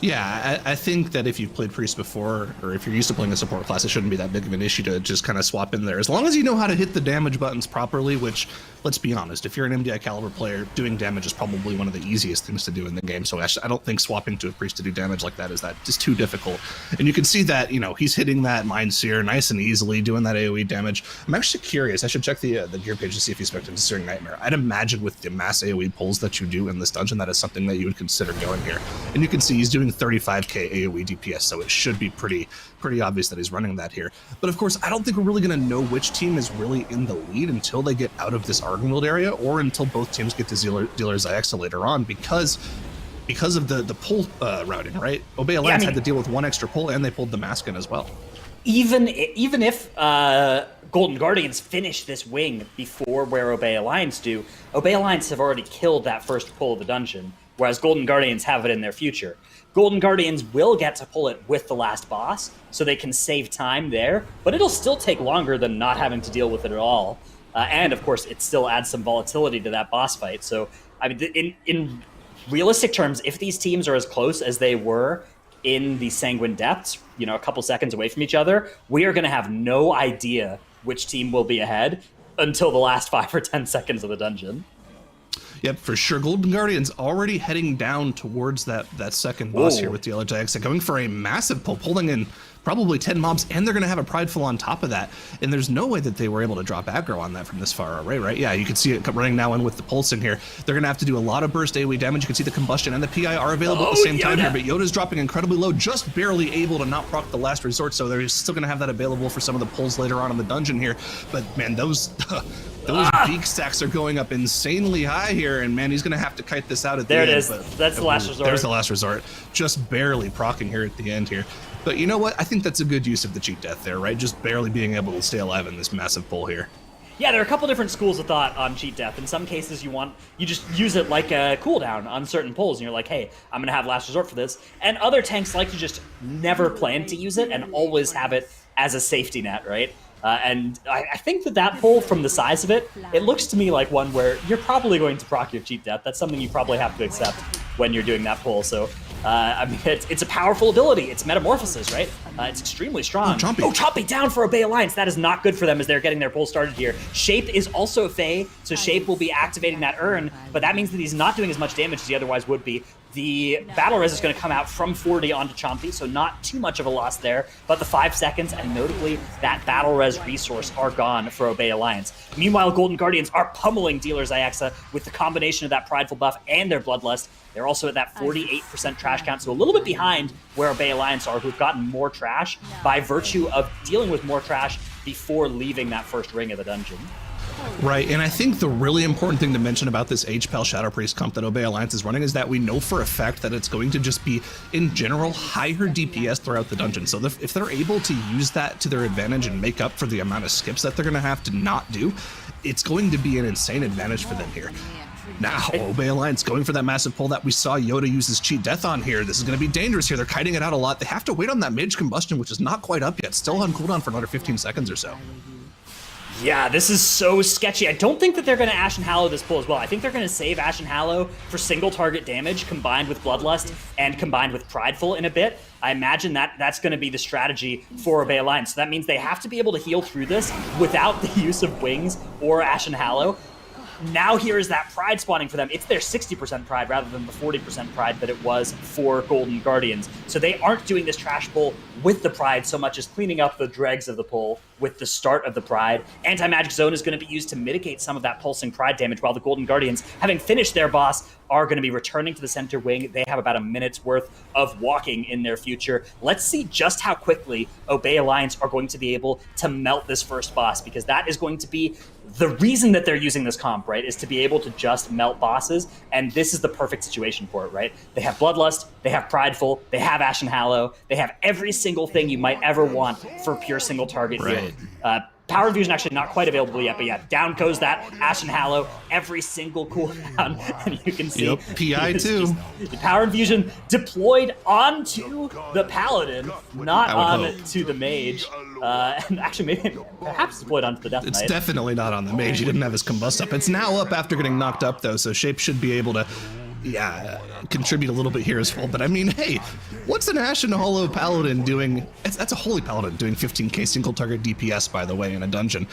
Yeah, I think that if you've played Priest before, or if you're used to playing a support class, it shouldn't be that big of an issue to just kind of swap in there. As long as you know how to hit the damage buttons properly, which, let's be honest, if you're an MDI caliber player, doing damage is probably one of the easiest things to do in the game. So I don't think swapping to a Priest to do damage like that is just too difficult. And you can see that, he's hitting that Mind Seer nice and easily, doing that AoE damage. I'm actually curious. I should check the gear page to see if he's expecting Searing Nightmare. I'd imagine with the mass AoE pulls that you do in this dungeon, that is something that you would consider going here. And you can see he's doing 35k AoE DPS, so it should be pretty obvious that he's running that here. But of course, I don't think we're really going to know which team is really in the lead until they get out of this Argynwold area, or until both teams get to Dealer's Ixia later on, because of the pull routing, right? Obey Alliance had to deal with 1 extra pull, and they pulled the mask in as well. Even if Golden Guardians finish this wing before where Obey Alliance do, Obey Alliance have already killed that first pull of the dungeon, whereas Golden Guardians have it in their future. Golden Guardians will get to pull it with the last boss, so they can save time there, but it'll still take longer than not having to deal with it at all. And of course, it still adds some volatility to that boss fight. So, I mean, in realistic terms, if these teams are as close as they were in the Sanguine Depths, a couple seconds away from each other, we are going to have no idea which team will be ahead until the last 5 or 10 seconds of the dungeon. Yep, for sure. Golden Guardians already heading down towards that second boss here with the LHX, going for a massive pull, pulling in probably 10 mobs, and they're going to have a Prideful on top of that. And there's no way that they were able to drop aggro on that from this far away, right? Yeah, you can see it running now in with the Pulse in here. They're going to have to do a lot of burst AoE damage. You can see the Combustion and the PI are available at the same time here, but Yoda's dropping incredibly low, just barely able to not proc the Last Resort, so they're still going to have that available for some of the pulls later on in the dungeon here. But man, those beak stacks are going up insanely high here, and man, he's going to have to kite this out at the end. There it is. That's the Last Resort. There's the Last Resort. Just barely proccing here at the end here. But you know what? I think that's a good use of the cheat death there, right? Just barely being able to stay alive in this massive pull here. Yeah, there are a couple different schools of thought on cheat death. In some cases, you just use it like a cooldown on certain pulls, and you're like, hey, I'm going to have Last Resort for this. And other tanks like to just never plan to use it and always have it as a safety net, right? And I think that pull, from the size of it, it looks to me like one where you're probably going to proc your cheat death. That's something you probably have to accept. when you're doing that pull. So, I mean, it's a powerful ability. It's Metamorphosis, right? It's extremely strong. Chompy down for Obey Alliance. That is not good for them as they're getting their pull started here. Shape is also a Fey, so Shape will be activating that urn, but that means that he's not doing as much damage as he otherwise would be. The Battle Res is going to come out from 40 onto Chompy, so not too much of a loss there, but the 5 seconds and notably that Battle Res resource are gone for Obey Alliance. Meanwhile, Golden Guardians are pummeling Dealer's Iaxa with the combination of that Prideful buff and their Bloodlust. They're also at that 48% trash count, so a little bit behind where Obey Alliance are, who've gotten more trash by virtue of dealing with more trash before leaving that first ring of the dungeon. Right, and I think the really important thing to mention about this HPEL Shadow Priest comp that Obey Alliance is running is that we know for a fact that it's going to just be, in general, higher DPS throughout the dungeon. So if they're able to use that to their advantage and make up for the amount of skips that they're going to have to not do, it's going to be an insane advantage for them here. Now, Obey Alliance going for that massive pull that we saw Yoda use his cheat death on here. This is going to be dangerous here. They're kiting it out a lot. They have to wait on that Mage Combustion, which is not quite up yet. Still on cooldown for another 15 seconds or so. Yeah, this is so sketchy. I don't think that they're going to Ashen Hallow this pull as well. I think they're going to save Ashen Hallow for single target damage combined with Bloodlust and combined with Prideful in a bit. I imagine that that's going to be the strategy for Obey Alliance. So that means they have to be able to heal through this without the use of Wings or Ashen Hallow. Now here is that Pride spawning for them. It's their 60% Pride rather than the 40% Pride that it was for Golden Guardians. So they aren't doing this trash pull with the Pride so much as cleaning up the dregs of the pull with the start of the Pride. Anti-Magic Zone is going to be used to mitigate some of that pulsing Pride damage, while the Golden Guardians, having finished their boss, are going to be returning to the center wing. They have about a minute's worth of walking in their future. Let's see just how quickly Obey Alliance are going to be able to melt this first boss, because that is going to be the reason that they're using this comp, right, is to be able to just melt bosses, and this is the perfect situation for it, right? They have Bloodlust, they have Prideful, they have Ashen Hallow, they have every single thing you might ever want for pure single target heal. Power Infusion actually not quite available yet, but yeah, down goes that Ashen Hallow, every single cooldown, and you can see PI too. The Power Infusion deployed onto the Paladin, not onto the Mage, and actually maybe perhaps deployed onto the Death Knight. It's definitely not on the Mage. He didn't have his Combust up. It's now up after getting knocked up though, so Shape should be able to contribute a little bit here as well. But I mean, hey, what's an Ashen Hollow Paladin doing? That's a Holy Paladin doing 15k single target DPS, by the way, in a dungeon.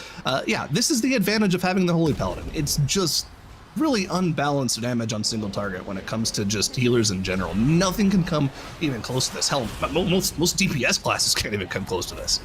Yeah, this is the advantage of having the Holy Paladin. It's just really unbalanced damage on single target when it comes to just healers in general. Nothing can come even close to this. Hell, most DPS classes can't even come close to this.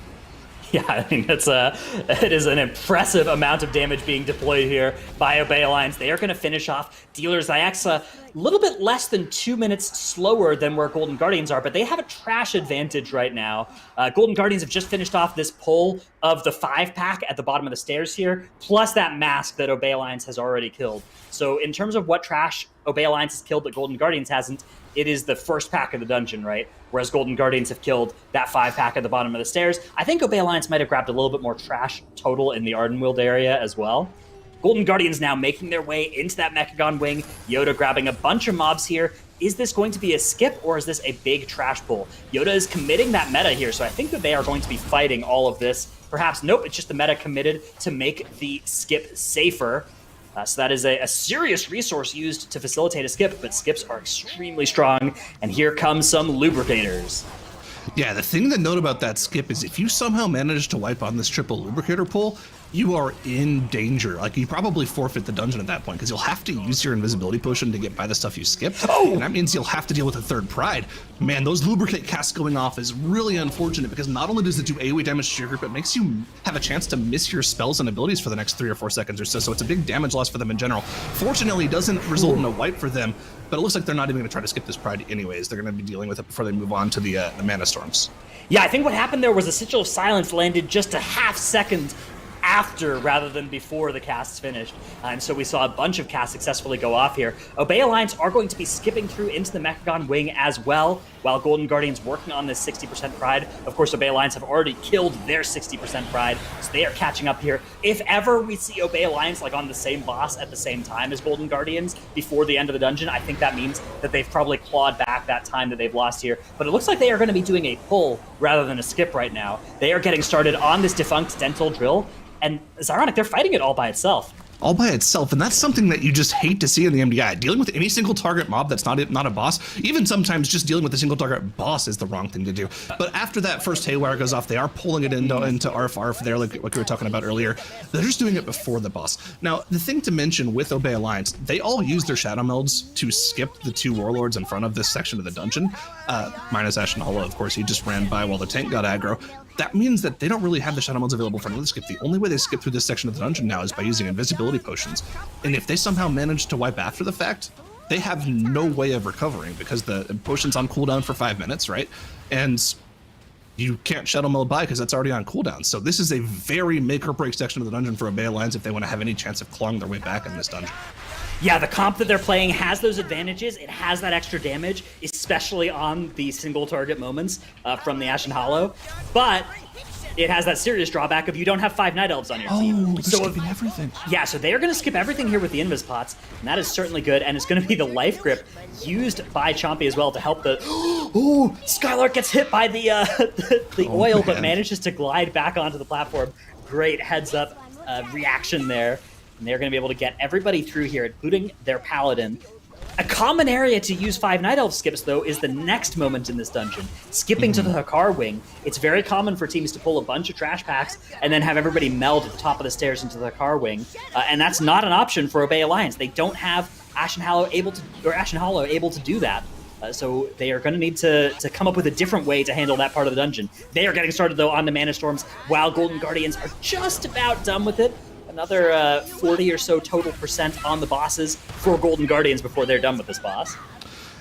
Yeah, I mean, it is an impressive amount of damage being deployed here by Obey Alliance. They are going to finish off Dealer's Iaxa a little bit less than 2 minutes slower than where Golden Guardians are, but they have a trash advantage right now. Golden Guardians have just finished off this pull of the 5-pack at the bottom of the stairs here, plus that mask that Obey Alliance has already killed. So in terms of what trash Obey Alliance has killed that Golden Guardians hasn't, it is the first pack of the dungeon, right? Whereas Golden Guardians have killed that 5-pack at the bottom of the stairs. I think Obey Alliance might have grabbed a little bit more trash total in the Ardenweald area as well. Golden Guardians now making their way into that Mechagon wing. Yoda grabbing a bunch of mobs here. Is this going to be a skip, or is this a big trash pull? Yoda is committing that meta here, so I think that they are going to be fighting all of this. Perhaps, nope, it's just the meta committed to make the skip safer. So that is a serious resource used to facilitate a skip, but skips are extremely strong, and here come some lubricators. Yeah, the thing to note about that skip is if you somehow manage to wipe on this triple lubricator pull, you are in danger. Like, you probably forfeit the dungeon at that point, because you'll have to use your invisibility potion to get by the stuff you skipped, and that means you'll have to deal with a third Pride. Man, those lubricate casts going off is really unfortunate, because not only does it do AoE damage to your group, it makes you have a chance to miss your spells and abilities for the next 3 or 4 seconds or so, so it's a big damage loss for them in general. Fortunately, it doesn't result in a wipe for them, but it looks like they're not even going to try to skip this Pride anyways. They're going to be dealing with it before they move on to the Mana Storms. Yeah, I think what happened there was a Sigil of Silence landed just a half second after rather than before the casts finished. And so we saw a bunch of casts successfully go off here. Obey Alliance are going to be skipping through into the Mechagon wing as well, while Golden Guardians working on this 60% Pride. Of course, Obey Alliance have already killed their 60% Pride, so they are catching up here. If ever we see Obey Alliance like on the same boss at the same time as Golden Guardians before the end of the dungeon, I think that means that they've probably clawed back that time that they've lost here. But it looks like they are going to be doing a pull rather than a skip right now. They are getting started on this Defunct Dental Drill, and it's ironic, they're fighting it all by itself. all by itself, and that's something that you just hate to see in the MDI. Dealing with any single target mob that's not a boss, even sometimes just dealing with a single target boss is the wrong thing to do. But after that first Haywire goes off, they are pulling it into Arf there, like we were talking about earlier. They're just doing it before the boss. Now, the thing to mention with Obey Alliance, they all use their Shadow Melds to skip the 2 Warlords in front of this section of the dungeon, minus Ashen Hollow, of course. He just ran by while the tank got aggro. That means that they don't really have the Shadow Melds available for another skip. The only way they skip through this section of the dungeon now is by using invisibility potions. And if they somehow manage to wipe after the fact, they have no way of recovering because the potion's on cooldown for 5 minutes, right? And you can't Shadow Meld by because that's already on cooldown. So this is a very make or break section of the dungeon for Obey Alliance if they want to have any chance of clawing their way back in this dungeon. Yeah, the comp that they're playing has those advantages. It has that extra damage, especially on the single target moments from the Ashen Hollow. But it has that serious drawback of you don't have 5 Night Elves on your team. They're skipping everything. Yeah, so they are going to skip everything here with the Invis Pots, and that is certainly good. And it's going to be the Life Grip used by Chompy as well to help the... Ooh, Skylark gets hit by the oil, but manages to glide back onto the platform. Great heads-up reaction there. And they're going to be able to get everybody through here, including their Paladin. A common area to use 5 Night Elf skips, though, is the next moment in this dungeon. Skipping to the Hakar Wing. It's very common for teams to pull a bunch of trash packs and then have everybody meld at the top of the stairs into the Hakar Wing. And that's not an option for Obey Alliance. They don't have Ashen Hollow able to do that. So they are going to need to come up with a different way to handle that part of the dungeon. They are getting started, though, on the Mana Storms, while Golden Guardians are just about done with it. Another 40 or so total % on the bosses for Golden Guardians before they're done with this boss.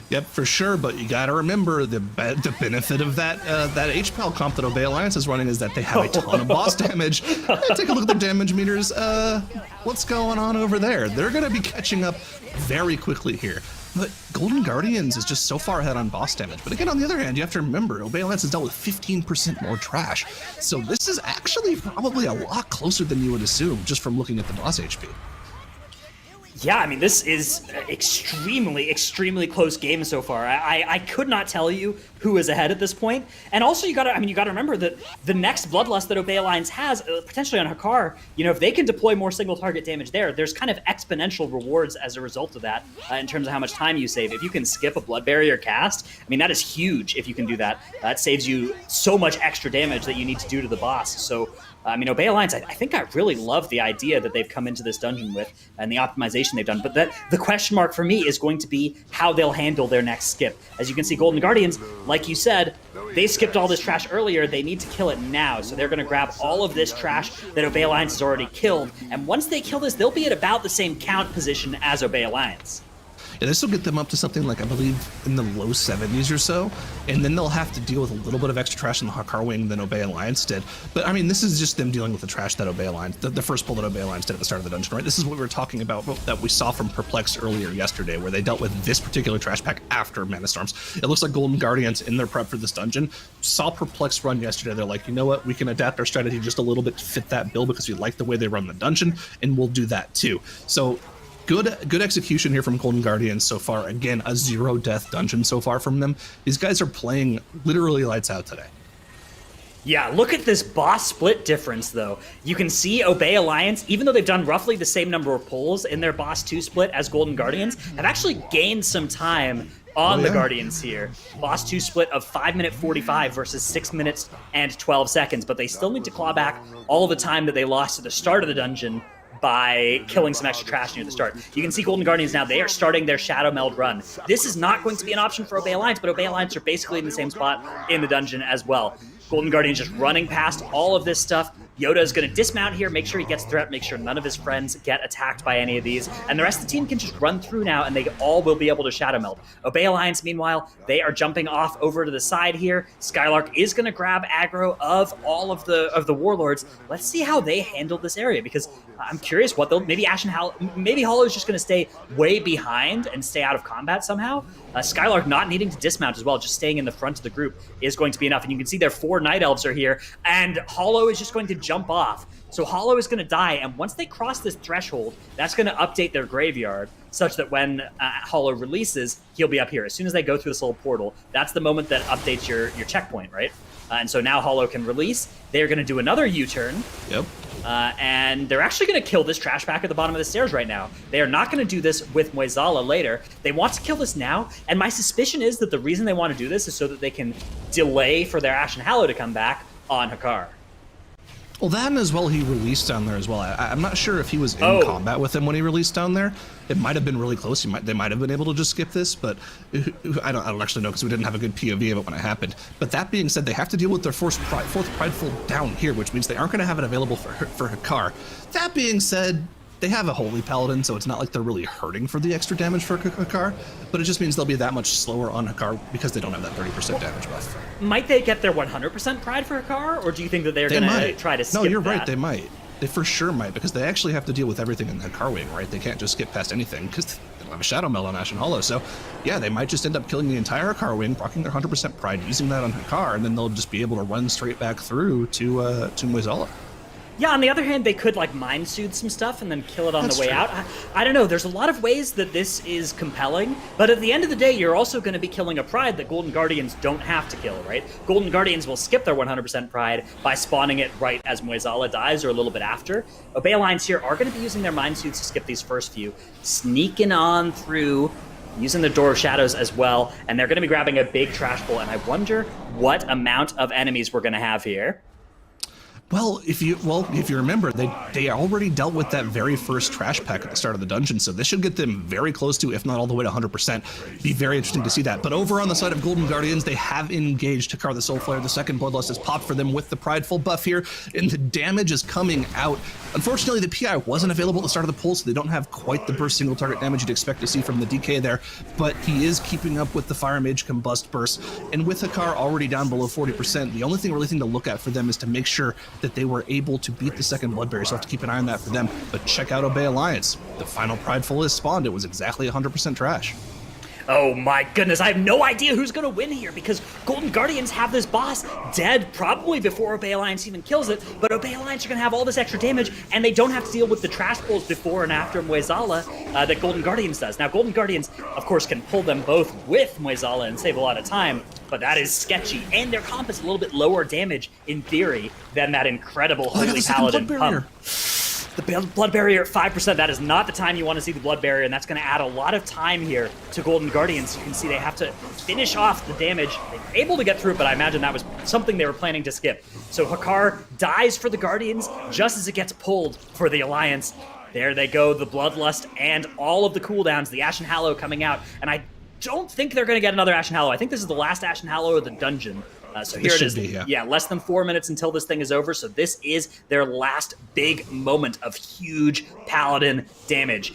Yep, for sure, but you gotta remember the benefit of that HPAL comp that Obey Alliance is running is that they have a ton of boss damage. Take a look at the damage meters. What's going on over there? They're gonna be catching up very quickly here. But Golden Guardians is just so far ahead on boss damage. But again, on the other hand, you have to remember, Obey Alliance has dealt with 15% more trash. So this is actually probably a lot closer than you would assume just from looking at the boss HP. Yeah, I mean, this is extremely close game so far. I could not tell you who is ahead at this point. And also, you gotta remember that the next Bloodlust that Obey Alliance has, potentially on Hakar, if they can deploy more single target damage there's kind of exponential rewards as a result of that in terms of how much time you save. If you can skip a Blood Barrier cast, I mean, that is huge if you can do that. That saves you so much extra damage that you need to do to the boss. So, I mean, Obey Alliance, I think I really love the idea that they've come into this dungeon with and the optimization they've done. But the question mark for me is going to be how they'll handle their next skip. As you can see, Golden Guardians, like you said, they skipped all this trash earlier. They need to kill it now. So they're going to grab all of this trash that Obey Alliance has already killed. And once they kill this, they'll be at about the same count position as Obey Alliance. Yeah, this will get them up to something like, I believe, in the low 70s or so, and then they'll have to deal with a little bit of extra trash in the Hakar Wing than Obey Alliance did. But, I mean, this is just them dealing with the trash that Obey Alliance, the first pull that Obey Alliance did at the start of the dungeon, right? This is what we were talking about that we saw from Perplexed earlier yesterday, where they dealt with this particular trash pack after Mana Storms. It looks like Golden Guardians, in their prep for this dungeon, saw Perplexed run yesterday. They're like, you know what, we can adapt our strategy just a little bit to fit that build because we like the way they run the dungeon, and we'll do that too. So, Good execution here from Golden Guardians so far. Again, a 0-death dungeon so far from them. These guys are playing literally lights out today. Yeah, look at this boss split difference, though. You can see Obey Alliance, even though they've done roughly the same number of pulls in their boss 2 split as Golden Guardians, have actually gained some time on the Guardians here. Boss 2 split of 5 minute 45 versus 6 minutes and 12 seconds, but they still need to claw back all of the time that they lost at the start of the dungeon by killing some extra trash near the start. You can see Golden Guardians now, they are starting their Shadow Meld run. This is not going to be an option for Obey Alliance, but Obey Alliance are basically in the same spot in the dungeon as well. Golden Guardians just running past all of this stuff. Yoda is going to dismount here, make sure he gets threat, make sure none of his friends get attacked by any of these, and the rest of the team can just run through now, and they all will be able to Shadow Meld. Obey Alliance, meanwhile, they are jumping off over to the side here. Skylark is going to grab aggro of all of the Warlords. Let's see how they handle this area, because I'm curious what they'll... Maybe Hollow is just going to stay way behind and stay out of combat somehow. Skylark not needing to dismount as well, just staying in the front of the group is going to be enough. And you can see their 4 Night Elves are here, and Hollow is just going to jump off. So Hollow is going to die, and once they cross this threshold, that's going to update their graveyard, such that when Hollow releases, he'll be up here. As soon as they go through this little portal, that's the moment that updates your checkpoint, right? And so now Hollow can release. They're going to do another U-turn. Yep. and they're actually going to kill this trash pack at the bottom of the stairs right now. They are not going to do this with Muezala later. They want to kill this now, and my suspicion is that the reason they want to do this is so that they can delay for their Ashen Hallow to come back on Hakar. Well, that and as well, he released down there as well. I'm not sure if he was in combat with him when he released down there. It might have been really close. They might have been able to just skip this, but I don't actually know because we didn't have a good POV of it when it happened. But that being said, they have to deal with their fourth Prideful down here, which means they aren't going to have it available for Hakar. That being said, they have a Holy Paladin, so it's not like they're really hurting for the extra damage for Hakar, but it just means they'll be that much slower on Hakar because they don't have that 30% damage buff. Might they get their 100% Pride for Hakar, or do you think that they're going to try to skip that? No, you're right, they might. They for sure might, because they actually have to deal with everything in the Hakar wing, right? They can't just skip past anything, because they don't have a Shadow Meld on Ashen Hollow, so yeah, they might just end up killing the entire Hakar wing, proccing their 100% Pride, using that on Hakar, and then they'll just be able to run straight back through to Muezala. Yeah, on the other hand, they could like mind soothe some stuff and then kill it on the way true. out. I don't know. There's a lot of ways that this is compelling, but at the end of the day, you're also going to be killing a Pride that Golden Guardians don't have to kill, right? Golden Guardians will skip their 100% Pride by spawning it right as Muezala dies or a little bit after. Obey Alliance here are going to be using their mind suits to skip these first few, sneaking on through, using the Door of Shadows as well, and they're going to be grabbing a big trash bowl, and I wonder what amount of enemies we're going to have here. Well, if you remember, they already dealt with that very first trash pack at the start of the dungeon, so this should get them very close to, if not all the way to 100%. Be very interesting to see that. But over on the side of Golden Guardians, they have engaged Hakar the Soul Flare. The second Bloodlust has popped for them with the Prideful buff here, and the damage is coming out. Unfortunately, the PI wasn't available at the start of the pull, so they don't have quite the burst single target damage you'd expect to see from the DK there, but he is keeping up with the Fire Mage Combust burst, and with Hakar already down below 40%, the only thing to look at for them is to make sure that they were able to beat the second Bloodberry, so I have to keep an eye on that for them. But check out Obey Alliance. The final Prideful is spawned. It was exactly 100% trash. Oh my goodness, I have no idea who's going to win here because Golden Guardians have this boss dead probably before Obey Alliance even kills it, but Obey Alliance are going to have all this extra damage and they don't have to deal with the trash pulls before and after Muezala that Golden Guardians does. Now, Golden Guardians, of course, can pull them both with Muezala and save a lot of time, but that is sketchy, and their comp is a little bit lower damage, in theory, than that incredible Holy Paladin pump. The Blood Barrier at 5%, that is not the time you want to see the Blood Barrier, and that's going to add a lot of time here to Golden Guardians. You can see they have to finish off the damage. They were able to get through it, but I imagine that was something they were planning to skip. So Hakar dies for the Guardians just as it gets pulled for the Alliance. There they go, the Bloodlust and all of the cooldowns, the Ashen Hallow coming out, and I don't think they're going to get another Ashen Hallow. I think this is the last Ashen Hallow of the dungeon. So here it is. Yeah, less than 4 minutes until this thing is over. So this is their last big moment of huge Paladin damage.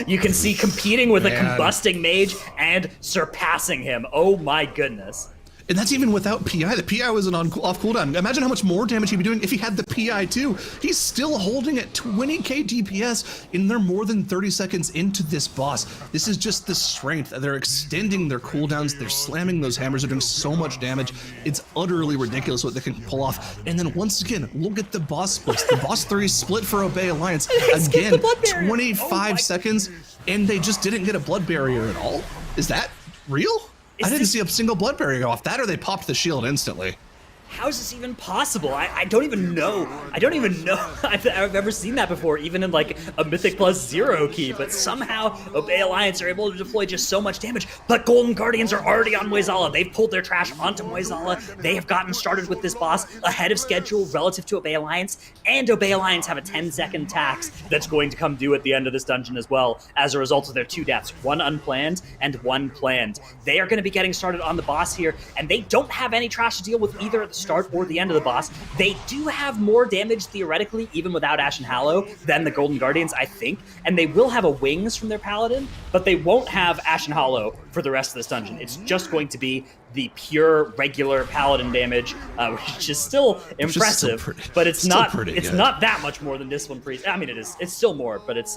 You can see competing with a combusting mage and surpassing him. Oh my goodness. And that's even without PI. The PI wasn't off cooldown. Imagine how much more damage he'd be doing if he had the PI too. He's still holding at 20k DPS, and they're more than 30 seconds into this boss. This is just the strength. They're extending their cooldowns. They're slamming those hammers. They're doing so much damage. It's utterly ridiculous what they can pull off. And then once again, look at the boss splits. The boss 3 split for Obey Alliance. Again, 25 seconds, and they just didn't get a blood barrier at all. Is that real? I didn't see a single blood barrier go off. That or they popped the shield instantly. How is this even possible? I don't even know. I don't even know I've ever seen that before, even in like a Mythic Plus 0 key, but somehow Obey Alliance are able to deploy just so much damage, but Golden Guardians are already on Muezala. They've pulled their trash onto Muezala. They have gotten started with this boss ahead of schedule relative to Obey Alliance, and Obey Alliance have a 10-second tax that's going to come due at the end of this dungeon as well as a result of their 2 deaths, 1 unplanned and 1 planned. They are going to be getting started on the boss here, and they don't have any trash to deal with either at the start or the end of the boss. They do have more damage theoretically, even without Ashen Hallow, than the Golden Guardians, I think, and they will have a wings from their Paladin, but they won't have Ashen Hallow for the rest of this dungeon. It's just going to be the pure regular Paladin damage, which is still impressive, but it's not that much more than Discipline Priest. I mean, it is. It's still more, but it's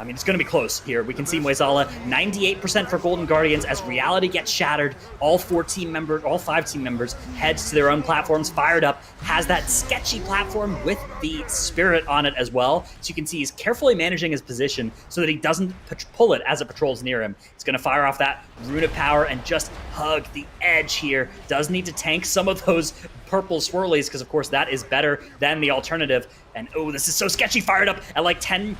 I mean, it's going to be close here. We can see Moisala 98% for Golden Guardians as reality gets shattered. All 5 team members heads to their own platforms, fired up, has that sketchy platform with the spirit on it as well. So you can see he's carefully managing his position so that he doesn't pull it as it patrols near him. He's going to fire off that Rune of Power and just hug the edge here. Does need to tank some of those purple swirlies because, of course, that is better than the alternative. And, oh, this is so sketchy. Fired up at like 10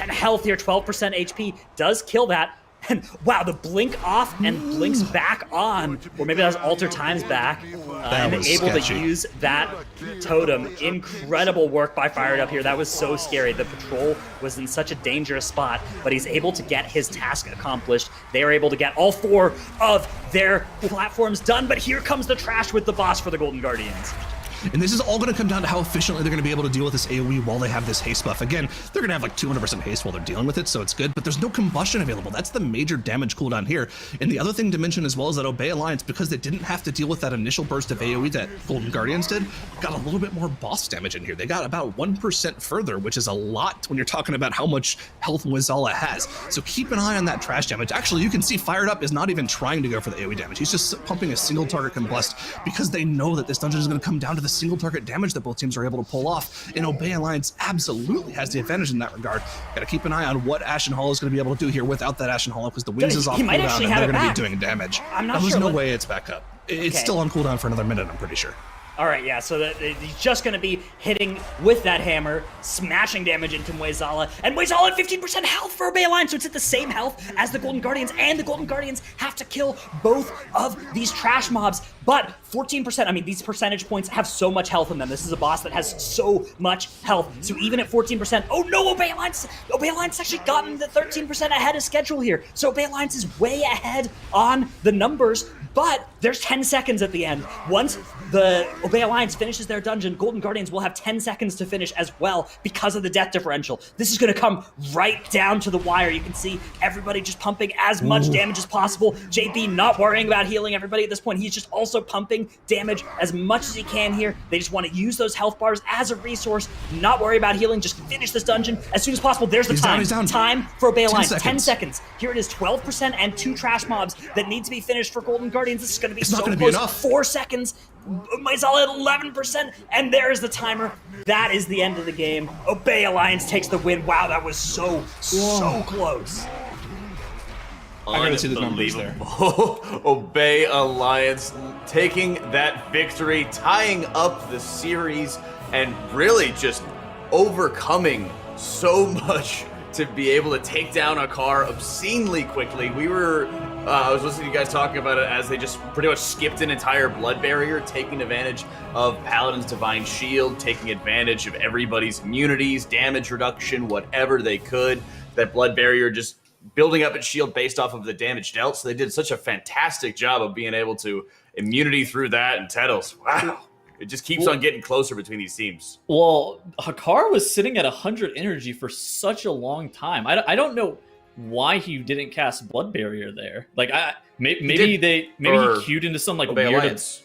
health here, 12% HP, does kill that. And wow, the blink off and blinks back on, or maybe that was alter times back, and able to use that totem. Incredible work by Fired Up here. That was so scary. The patrol was in such a dangerous spot, but he's able to get his task accomplished. They are able to get all 4 of their platforms done, but here comes the trash with the boss for the Golden Guardians. And this is all going to come down to how efficiently they're going to be able to deal with this AoE while they have this haste buff. Again, they're going to have like 200% haste while they're dealing with it, so it's good, but there's no combustion available. That's the major damage cooldown here. And the other thing to mention as well is that Obey Alliance, because they didn't have to deal with that initial burst of AoE that Golden Guardians did, got a little bit more boss damage in here. They got about 1% further, which is a lot when you're talking about how much health Moisala has. So keep an eye on that trash damage. Actually, you can see Fired Up is not even trying to go for the AoE damage. He's just pumping a single target combust because they know that this dungeon is going to come down to the single target damage that both teams are able to pull off, and Obey Alliance absolutely has the advantage in that regard. Got to keep an eye on what Ashen Hall is going to be able to do here without that Ashen Hall because the wings is off cooldown and they're going to be doing damage. I'm not sure. There's no way it's back up. It's still on cooldown for another minute, I'm pretty sure. All right, yeah, so he's just going to be hitting with that hammer, smashing damage into Moisala, and Moisala at 15% health for Obey Alliance, so it's at the same health as the Golden Guardians, and the Golden Guardians have to kill both of these trash mobs, but 14%, I mean, these percentage points have so much health in them. This is a boss that has so much health, so even at 14%, oh no, Obey Alliance actually gotten the 13% ahead of schedule here, so Obey Alliance is way ahead on the numbers, but there's 10 seconds at the end. Once the Obey Alliance finishes their dungeon, Golden Guardians will have 10 seconds to finish as well because of the death differential. This is going to come right down to the wire. You can see everybody just pumping as much damage as possible. JB not worrying about healing everybody at this point. He's just also pumping damage as much as he can here. They just want to use those health bars as a resource, not worry about healing, just finish this dungeon as soon as possible. There's the time. Time for Obey Alliance. 10 seconds. Here it is, 12% and 2 trash mobs that need to be finished for Golden Guardians. This is going to be so close. 4 seconds. Moisala at 11%, and there's the timer. That is the end of the game. Obey Alliance takes the win. Wow, that was so close. I gotta see the numbers there. Obey Alliance taking that victory, tying up the series, and really just overcoming so much to be able to take down a car obscenely quickly. I was listening to you guys talking about it as they just pretty much skipped an entire blood barrier, taking advantage of Paladin's Divine Shield, taking advantage of everybody's immunities, damage reduction, whatever they could. That blood barrier just building up its shield based off of the damage dealt. So they did such a fantastic job of being able to immunity through that. And Tedos, wow. It just keeps on getting closer between these teams. Well, Hakar was sitting at 100 energy for such a long time. I don't know why he didn't cast Blood Barrier there. Like, maybe he queued into some like Obey weird Alliance.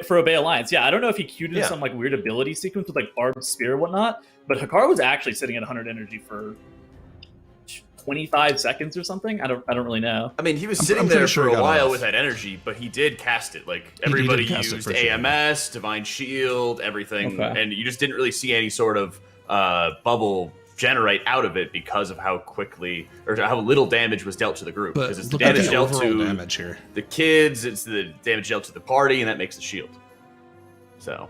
For Obey Alliance. Yeah, I don't know if he queued into some like weird ability sequence with like Barbed Spear or whatnot. But Hakar was actually sitting at 100 energy for 25 seconds or something. I don't really know. I mean, he was sitting there for a while with that energy, but he did cast it. Like, everybody used AMS, Divine Shield, everything, and you just didn't really see any sort of bubble generate out of it because of how quickly or how little damage was dealt to the group. Because it's the damage dealt to the kids, it's the damage dealt to the party, and that makes the shield. So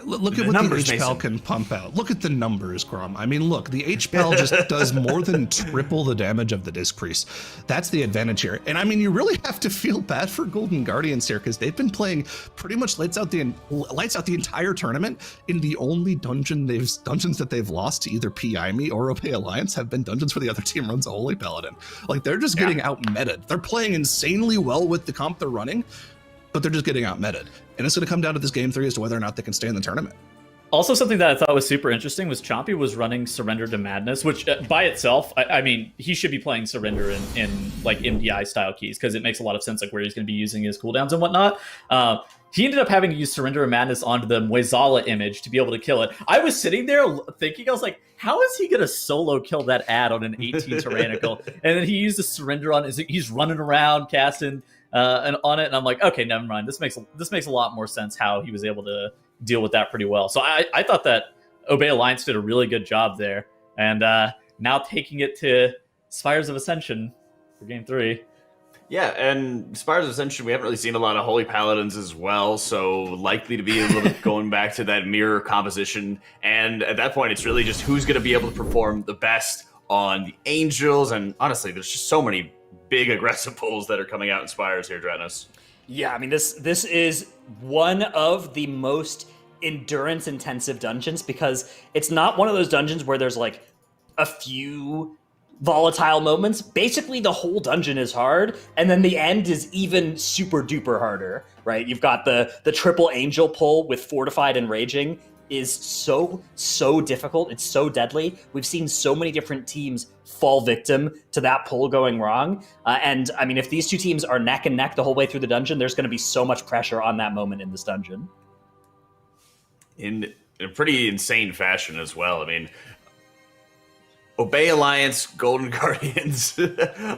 look at what the HPAL can pump out. Look at the numbers, Grom. I mean, look, the HPAL just does more than triple the damage of the Disc Priest. That's the advantage here. And I mean, you really have to feel bad for Golden Guardians here because they've been playing pretty much lights out the entire tournament. In the only dungeons that they've lost to either PI me or Obey Alliance have been dungeons where the other team runs a Holy Paladin. Like, they're just getting out-meted. They're playing insanely well with the comp they're running, but they're just getting out-meted. And it's going to come down to this game 3 as to whether or not they can stay in the tournament. Also, something that I thought was super interesting was Chompy was running Surrender to Madness, which by itself, I mean, he should be playing Surrender in like MDI style keys because it makes a lot of sense, like where he's going to be using his cooldowns and whatnot. he ended up having to use Surrender of Madness onto the Moizala image to be able to kill it. I was sitting there thinking, I was like, how is he going to solo kill that ad on an 18 Tyrannical? And then he used the Surrender on, he's running around casting and on it, and I'm like, okay, never mind. This makes a lot more sense how he was able to deal with that pretty well. So I thought that Obey Alliance did a really good job there. And now taking it to Spires of Ascension for Game 3. Yeah, and Spires of Ascension, we haven't really seen a lot of Holy Paladins as well, so likely to be a little bit going back to that mirror composition. And at that point, it's really just who's going to be able to perform the best on the Angels. And honestly, there's just so many big aggressive pulls that are coming out in Spires here, Dratnos. Yeah, I mean, this is one of the most endurance-intensive dungeons, because it's not one of those dungeons where there's like a few volatile moments. Basically the whole dungeon is hard, and then the end is even super duper harder, right? You've got the triple angel pull with fortified and raging is so difficult. It's so deadly. We've seen so many different teams fall victim to that pull going wrong, and I mean, if these two teams are neck and neck the whole way through the dungeon, there's going to be so much pressure on that moment in this dungeon in a pretty insane fashion as well. I mean, Obey Alliance, Golden Guardians.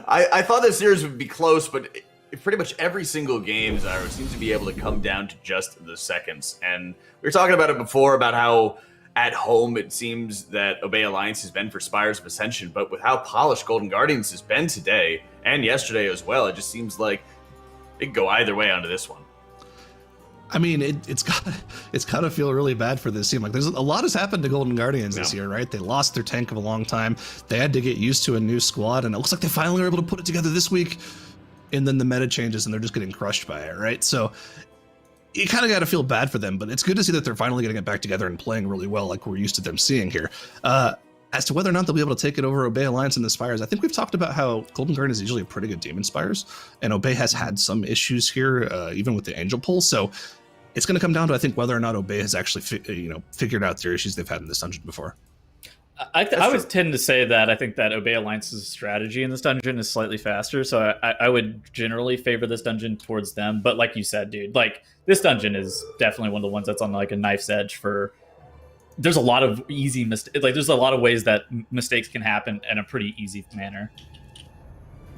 I thought this series would be close, but pretty much every single game, Zyro, seems to be able to come down to just the seconds. And we were talking about it before, about how at home it seems that Obey Alliance has been for Spires of Ascension, but with how polished Golden Guardians has been today, and yesterday as well, it just seems like it could go either way onto this one. I mean, it's got to feel really bad for this team. Like, there's a lot has happened to Golden Guardians this year, right? They lost their tank of a long time. They had to get used to a new squad, and it looks like they finally were able to put it together this week. And then the meta changes, and they're just getting crushed by it, right? So you kind of got to feel bad for them, but it's good to see that they're finally getting it back together and playing really well, like we're used to them seeing here. As to whether or not they'll be able to take it over Obey Alliance and the Spires, I think we've talked about how Golden Guardian is usually a pretty good team in Spires, and Obey has had some issues here, even with the Angel pull. So it's going to come down to, I think, whether or not Obey has actually figured out their issues they've had in this dungeon before. I would tend to say that I think that Obey Alliance's strategy in this dungeon is slightly faster, so I would generally favor this dungeon towards them. But like you said, dude, like, this dungeon is definitely one of the ones that's on like a knife's edge for. There's a lot of easy mistakes. Like, there's a lot of ways that mistakes can happen in a pretty easy manner.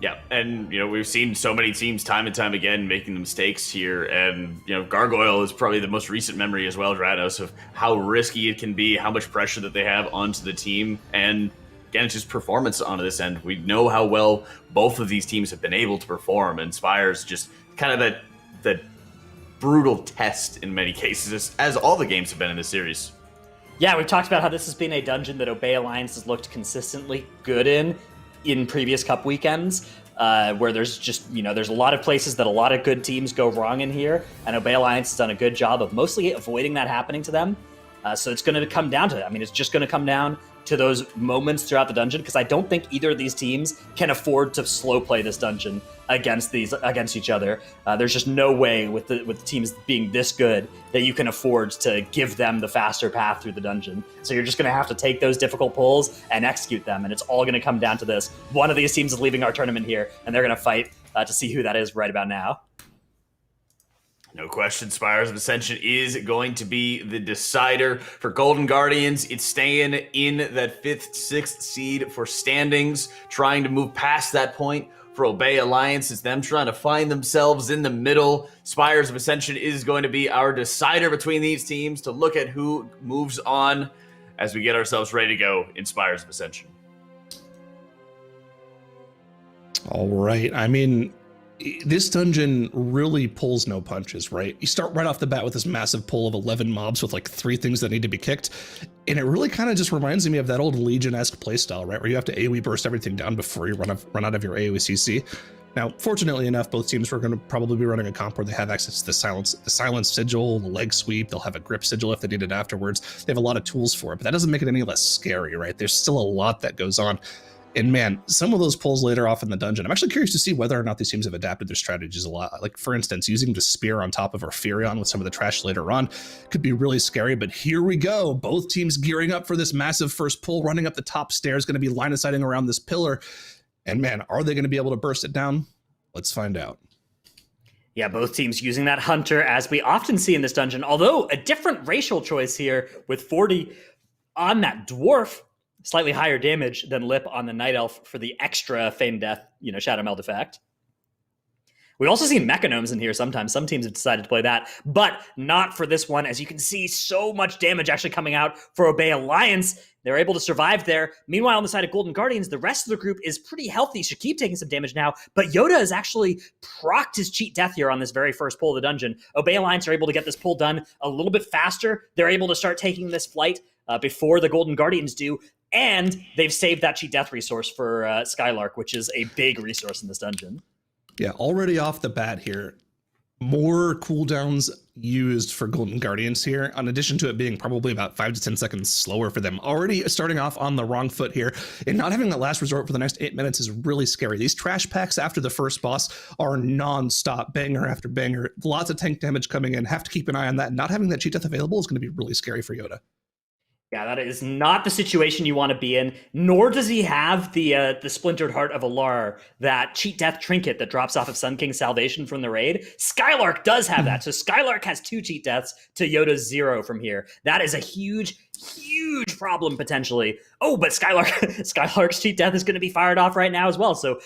Yeah, and we've seen so many teams time and time again making the mistakes here, and Gargoyle is probably the most recent memory as well, Drados, of how risky it can be, how much pressure that they have onto the team, and again, it's just performance onto this end. We know how well both of these teams have been able to perform, and Spires just kind of that brutal test in many cases, as all the games have been in this series. Yeah, we've talked about how this has been a dungeon that Obey Alliance has looked consistently good in previous Cup weekends, where there's just, there's a lot of places that a lot of good teams go wrong in here, and Obey Alliance has done a good job of mostly avoiding that happening to them. So it's going to come down to it. I mean, it's just going to come down to those moments throughout the dungeon, because I don't think either of these teams can afford to slow play this dungeon against each other. There's just no way with the teams being this good that you can afford to give them the faster path through the dungeon. So you're just going to have to take those difficult pulls and execute them, and it's all going to come down to this. One of these teams is leaving our tournament here, and they're going to fight to see who that is right about now. No question, Spires of Ascension is going to be the decider. For Golden Guardians, it's staying in that 5th, 6th seed for standings, trying to move past that point. For Obey Alliance, it's them trying to find themselves in the middle. Spires of Ascension is going to be our decider between these teams to look at who moves on as we get ourselves ready to go in Spires of Ascension. All right. I mean, this dungeon really pulls no punches, right? You start right off the bat with this massive pull of 11 mobs with like 3 things that need to be kicked. And it really kind of just reminds me of that old Legion-esque playstyle, right? Where you have to AoE burst everything down before you run out of your AoE CC. Now, fortunately enough, both teams are going to probably be running a comp where they have access to the silence sigil, the leg sweep. They'll have a grip sigil if they need it afterwards. They have a lot of tools for it, but that doesn't make it any less scary, right? There's still a lot that goes on. And man, some of those pulls later off in the dungeon, I'm actually curious to see whether or not these teams have adapted their strategies a lot. Like, for instance, using the spear on top of Orphirion with some of the trash later on could be really scary. But here we go. Both teams gearing up for this massive first pull, running up the top stairs, going to be line of sighting around this pillar. And man, are they going to be able to burst it down? Let's find out. Yeah, both teams using that Hunter, as we often see in this dungeon, although a different racial choice here with 40 on that Dwarf, slightly higher damage than Lip on the Night Elf for the extra Feigned Death, Shadow Meld effect. We've also seen Mechanomes in here sometimes. Some teams have decided to play that, but not for this one. As you can see, so much damage actually coming out for Obey Alliance. They're able to survive there. Meanwhile, on the side of Golden Guardians, the rest of the group is pretty healthy, should keep taking some damage now, but Yoda has actually procced his cheat death here on this very first pull of the dungeon. Obey Alliance are able to get this pull done a little bit faster. They're able to start taking this flight before the Golden Guardians do, and they've saved that cheat death resource for Skylark, which is a big resource in this dungeon. Yeah, already off the bat here, more cooldowns used for Golden Guardians here, in addition to it being probably about 5 to 10 seconds slower for them. Already starting off on the wrong foot here, and not having that last resort for the next 8 minutes is really scary. These trash packs after the first boss are non-stop, banger after banger, lots of tank damage coming in. Have to keep an eye on that. Not having that cheat death available is going to be really scary for Yoda. Yeah, that is not the situation you want to be in, nor does he have the Splintered Heart of Alar, that cheat death trinket that drops off of Sun King's Salvation from the raid. Skylark does have that, so Skylark has 2 cheat deaths to Yoda's 0 from here. That is a huge problem potentially. Oh, but Skylark's cheat death is going to be fired off right now as well. So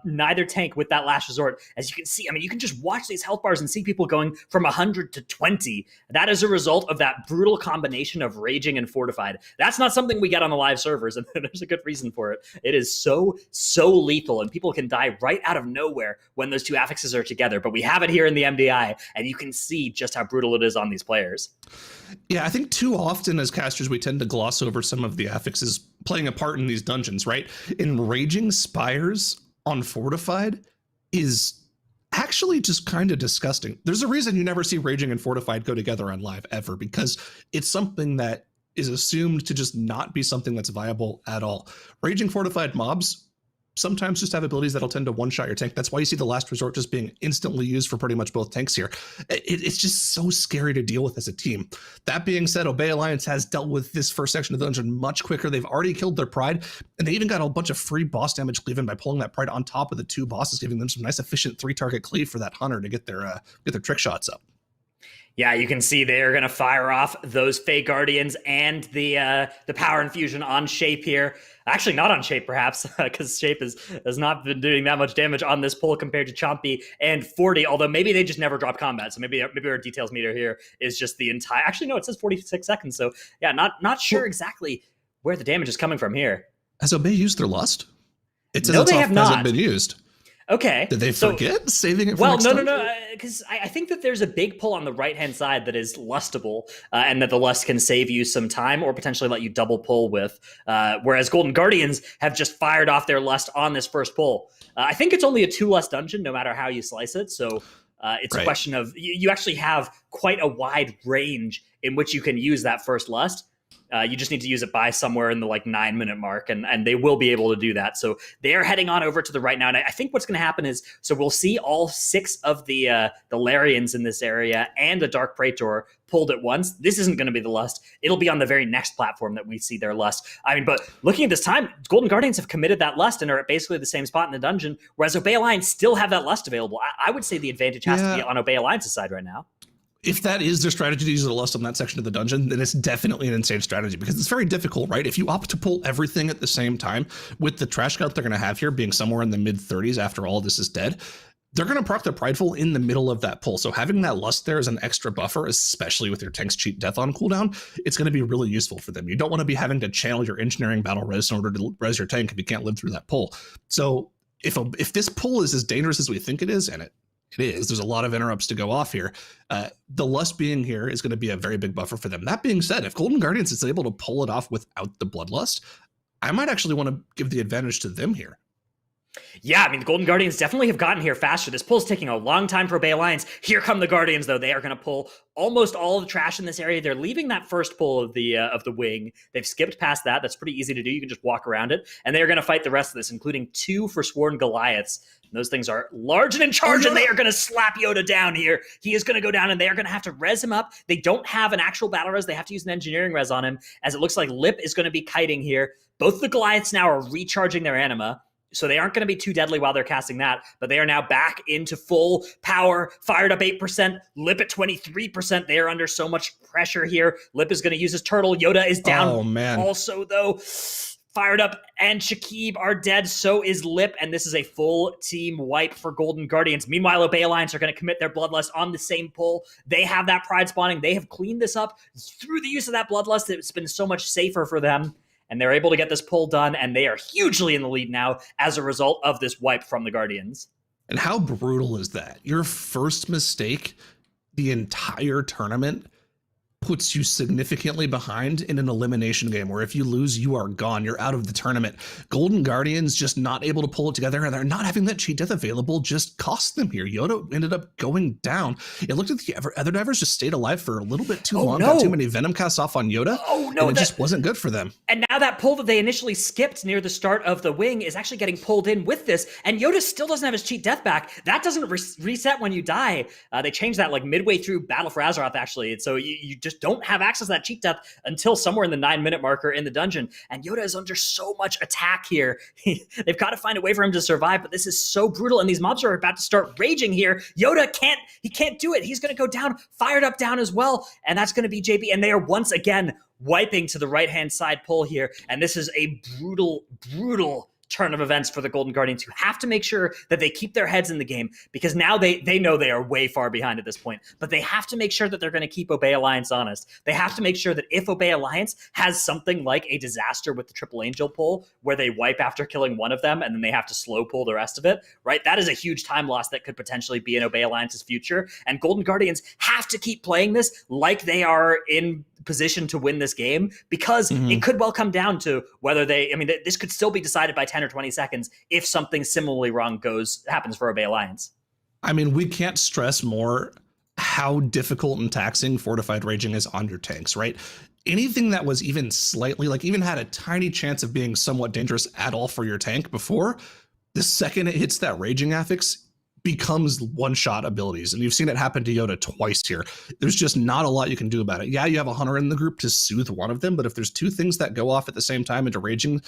neither tank with that last resort. As you can see, you can just watch these health bars and see people going from 100 to 20. That is a result of that brutal combination of raging and fortified. That's not something we get on the live servers, and there's a good reason for it. It is so lethal, and people can die right out of nowhere when those 2 affixes are together. But we have it here in the MDI, and you can see just how brutal it is on these players. Yeah, I think too often as casters, we tend to gloss over some of the affixes playing a part in these dungeons, right? Enraging Spires on Fortified is actually just kind of disgusting. There's a reason you never see Raging and Fortified go together on live ever, because it's something that is assumed to just not be something that's viable at all. Raging Fortified mobs sometimes just have abilities that'll tend to one-shot your tank. That's why you see the last resort just being instantly used for pretty much both tanks here. It's just so scary to deal with as a team. That being said, Obey Alliance has dealt with this first section of the dungeon much quicker. They've already killed their Pride, and they even got a bunch of free boss damage cleaving by pulling that Pride on top of the 2 bosses, giving them some nice efficient 3-target cleave for that Hunter to get their trick shots up. Yeah, you can see they're going to fire off those Fey Guardians and the power infusion on Shape here. Actually, not on Shape, perhaps, because Shape has not been doing that much damage on this pull compared to Chompy and 40, although maybe they just never drop combat. So maybe our details meter here is just the entire... Actually, no, it says 46 seconds. So yeah, not sure exactly where the damage is coming from here. Has Obey used their Lust? It says no, it's they off, have not. hasn't been used. Okay. Did they forget saving it for next no, time? because I think that there's a big pull on the right-hand side that is lustable, and that the lust can save you some time or potentially let you double pull with, whereas Golden Guardians have just fired off their lust on this first pull. I think it's only a 2 lust dungeon, no matter how you slice it, so it's a question of, you actually have quite a wide range in which you can use that first lust. You just need to use it by somewhere in the 9-minute mark, and they will be able to do that. So they are heading on over to the right now, and I think what's going to happen is, so we'll see all 6 of the Larians in this area and a Dark Praetor pulled at once. This isn't going to be the lust. It'll be on the very next platform that we see their lust. But looking at this time, Golden Guardians have committed that lust and are at basically the same spot in the dungeon, whereas Obey Alliance still have that lust available. I would say the advantage has to be on Obey Alliance's side right now. If that is their strategy to use the lust on that section of the dungeon, then it's definitely an insane strategy, because it's very difficult, right? If you opt to pull everything at the same time, with the trash count they're going to have here being somewhere in the mid-30s after all this is dead, they're going to proc their Prideful in the middle of that pull. So having that lust there as an extra buffer, especially with your tank's cheat death on cooldown, it's going to be really useful for them. You don't want to be having to channel your engineering battle res in order to res your tank if you can't live through that pull. So if this pull is as dangerous as we think it is, and it is. There's a lot of interrupts to go off here. The lust being here is going to be a very big buffer for them. That being said, if Golden Guardians is able to pull it off without the Bloodlust, I might actually want to give the advantage to them here. Yeah, the Golden Guardians definitely have gotten here faster. This pull's taking a long time for Obey Alliance. Here come the Guardians, though. They are going to pull almost all of the trash in this area. They're leaving that first pull of the wing. They've skipped past that. That's pretty easy to do. You can just walk around it. And they're going to fight the rest of this, including 2 Forsworn Goliaths. And those things are large and in charge, and they are going to slap Yoda down here. He is going to go down, and they are going to have to res him up. They don't have an actual battle res. They have to use an engineering res on him, as it looks like Lip is going to be kiting here. Both the Goliaths now are recharging their anima. so they aren't going to be too deadly while they're casting that, but they are now back into full power, fired up 8%, Lip at 23%. They are under so much pressure here. Lip is going to use his turtle. Yoda is down. Oh, man. Also, though, fired up and Shakib are dead. So is Lip, and this is a full team wipe for Golden Guardians. Meanwhile, Obey Alliance are going to commit their Bloodlust on the same pull. They have that Pride spawning. They have cleaned this up through the use of that Bloodlust. It's been so much safer for them. And they're able to get this pull done, and they are hugely in the lead now as a result of this wipe from the Guardians. And how brutal is that? Your first mistake the entire tournament puts you significantly behind in an elimination game where if you lose, you are gone. You're out of the tournament. Golden Guardians just not able to pull it together, and they're not having that cheat death available just cost them here. Yoda ended up going down. It looked like the other divers just stayed alive for a little bit too long. Got too many venom casts off on Yoda. And it just wasn't good for them. And now that pull that they initially skipped near the start of the wing is actually getting pulled in with this, and Yoda still doesn't have his cheat death back. That doesn't reset when you die. They changed that like midway through Battle for Azeroth, actually. So you just don't have access to that cheat death until somewhere in the 9-minute marker in the dungeon. And Yoda is under so much attack here. They've got to find a way for him to survive, but this is so brutal. And these mobs are about to start raging here. Yoda can't do it. He's going to go down, fired up down as well. And that's going to be JP. And they are once again wiping to the right-hand side pull here. And this is a brutal, brutal turn of events for the Golden Guardians, who have to make sure that they keep their heads in the game, because now they know they are way far behind at this point, but they have to make sure that they're going to keep Obey Alliance honest. They have to make sure that if Obey Alliance has something like a disaster with the Triple Angel pull, where they wipe after killing one of them and then they have to slow pull the rest of it, right? That is a huge time loss that could potentially be in Obey Alliance's future. And Golden Guardians have to keep playing this like they are in position to win this game, because it could well come down to whether this could still be decided by 10 or 20 seconds if something similarly wrong happens for Obey Alliance. I mean, we can't stress more how difficult and taxing Fortified Raging is on your tanks, right? Anything that was even slightly, like even had a tiny chance of being somewhat dangerous at all for your tank before, the second it hits that Raging affix, becomes one-shot abilities. And you've seen it happen to Yoda twice here. There's just not a lot you can do about it. Yeah, you have a Hunter in the group to soothe one of them, but if there's two things that go off at the same time into Raging,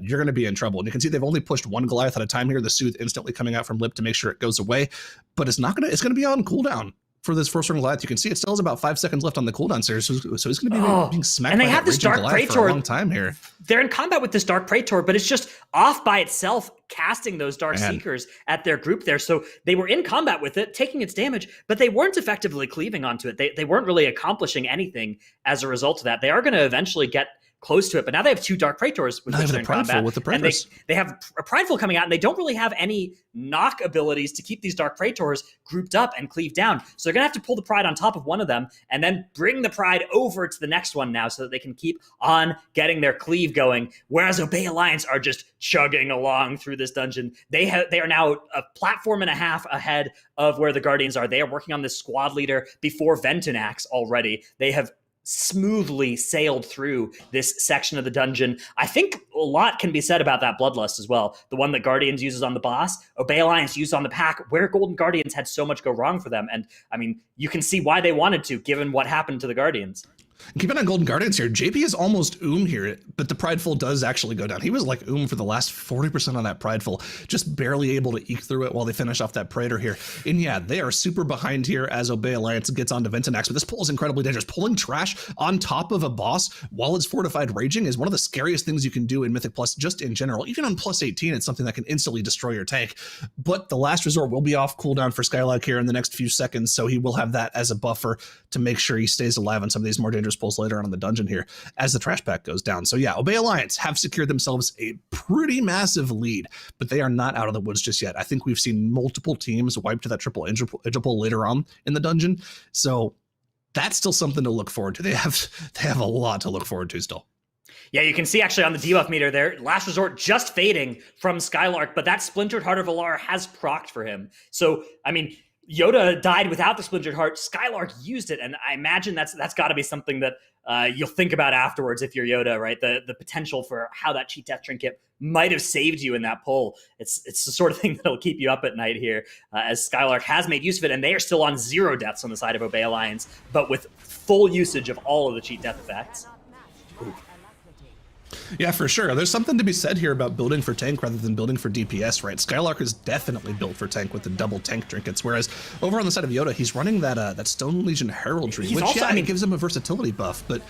you're going to be in trouble. And you can see they've only pushed one Goliath at a time here, the soothe instantly coming out from Lip to make sure it goes away. But it's going to be on cooldown for this first run Goliath. You can see it still has about 5 seconds left on the cooldown series, so he's going to be being smacked. And they by have this Dark Praetor for a long time here. They're in combat with this Dark Praetor, but it's just off by itself, casting those Dark Seekers at their group there. So they were in combat with it, taking its damage, but they weren't effectively cleaving onto it. They weren't really accomplishing anything as a result of that. They are going to eventually get close to it, but now they have 2 Dark Praetors with which they're in combat. With the and they have a Prideful coming out, and they don't really have any knock abilities to keep these Dark Praetors grouped up and cleave down. So they're going to have to pull the Pride on top of one of them and then bring the Pride over to the next one now so that they can keep on getting their cleave going, whereas Obey Alliance are just chugging along through this dungeon. They are now a platform and a half ahead of where the Guardians are. They are working on this squad leader before Ventinax already. They have smoothly sailed through this section of the dungeon. I think a lot can be said about that Bloodlust as well. The one that Guardians uses on the boss, Obey Alliance used on the pack, where Golden Guardians had so much go wrong for them. And I mean, you can see why they wanted to, given what happened to the Guardians. Keep it on Golden Guardians here. JP is almost here, but the Prideful does actually go down. He was like for the last 40% on that Prideful, just barely able to eke through it while they finish off that Praetor here. And yeah, they are super behind here as Obey Alliance gets onto Ventinax, but this pull is incredibly dangerous. Pulling trash on top of a boss while it's Fortified Raging is one of the scariest things you can do in Mythic Plus, just in general. Even on plus 18, it's something that can instantly destroy your tank. But the last resort will be off cooldown for Skylark here in the next few seconds, so he will have that as a buffer to make sure he stays alive on some of these more dangerous pulls later on in the dungeon here as the trash pack goes down. So yeah, Obey Alliance have secured themselves a pretty massive lead, but they are not out of the woods just yet. I think we've seen multiple teams wipe to that Triple Angel pull later on in the dungeon. So that's still something to look forward to. They have a lot to look forward to still. Yeah, you can see actually on the debuff meter there, Last Resort just fading from Skylark, but that Splintered Heart of Valar has procced for him. So, I mean, Yoda died without the Splintered Heart. Skylark used it, and I imagine that's got to be something that you'll think about afterwards if you're Yoda, right? The potential for how that cheat death trinket might have saved you in that pull. It's the sort of thing that'll keep you up at night here, as Skylark has made use of it, and they are still on 0 deaths on the side of Obey Alliance, but with full usage of all of the cheat death effects. Ooh. Yeah, for sure. There's something to be said here about building for tank rather than building for DPS, right? Skylark is definitely built for tank with the double tank trinkets, whereas over on the side of Yoda, he's running that Stone Legion Heraldry, which also, it gives him a versatility buff, but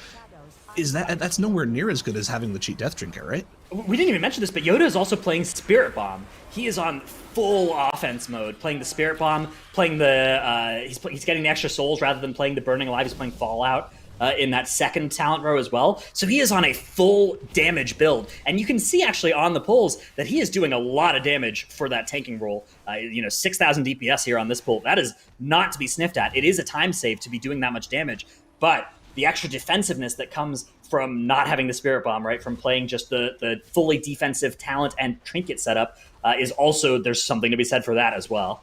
that's nowhere near as good as having the cheat death trinket, right? We didn't even mention this, but Yoda is also playing Spirit Bomb. He is on full offense mode, playing the Spirit Bomb, playing the he's getting the extra souls rather than playing the Burning Alive. He's playing Fallout in that second talent row as well. So he is on a full damage build, and you can see actually on the pulls that he is doing a lot of damage for that tanking role. 6,000 DPS here on this pull. That is not to be sniffed at. It is a time save to be doing that much damage, but the extra defensiveness that comes from not having the Spirit Bomb, right, from playing just the fully defensive talent and trinket setup is also, there's something to be said for that as well.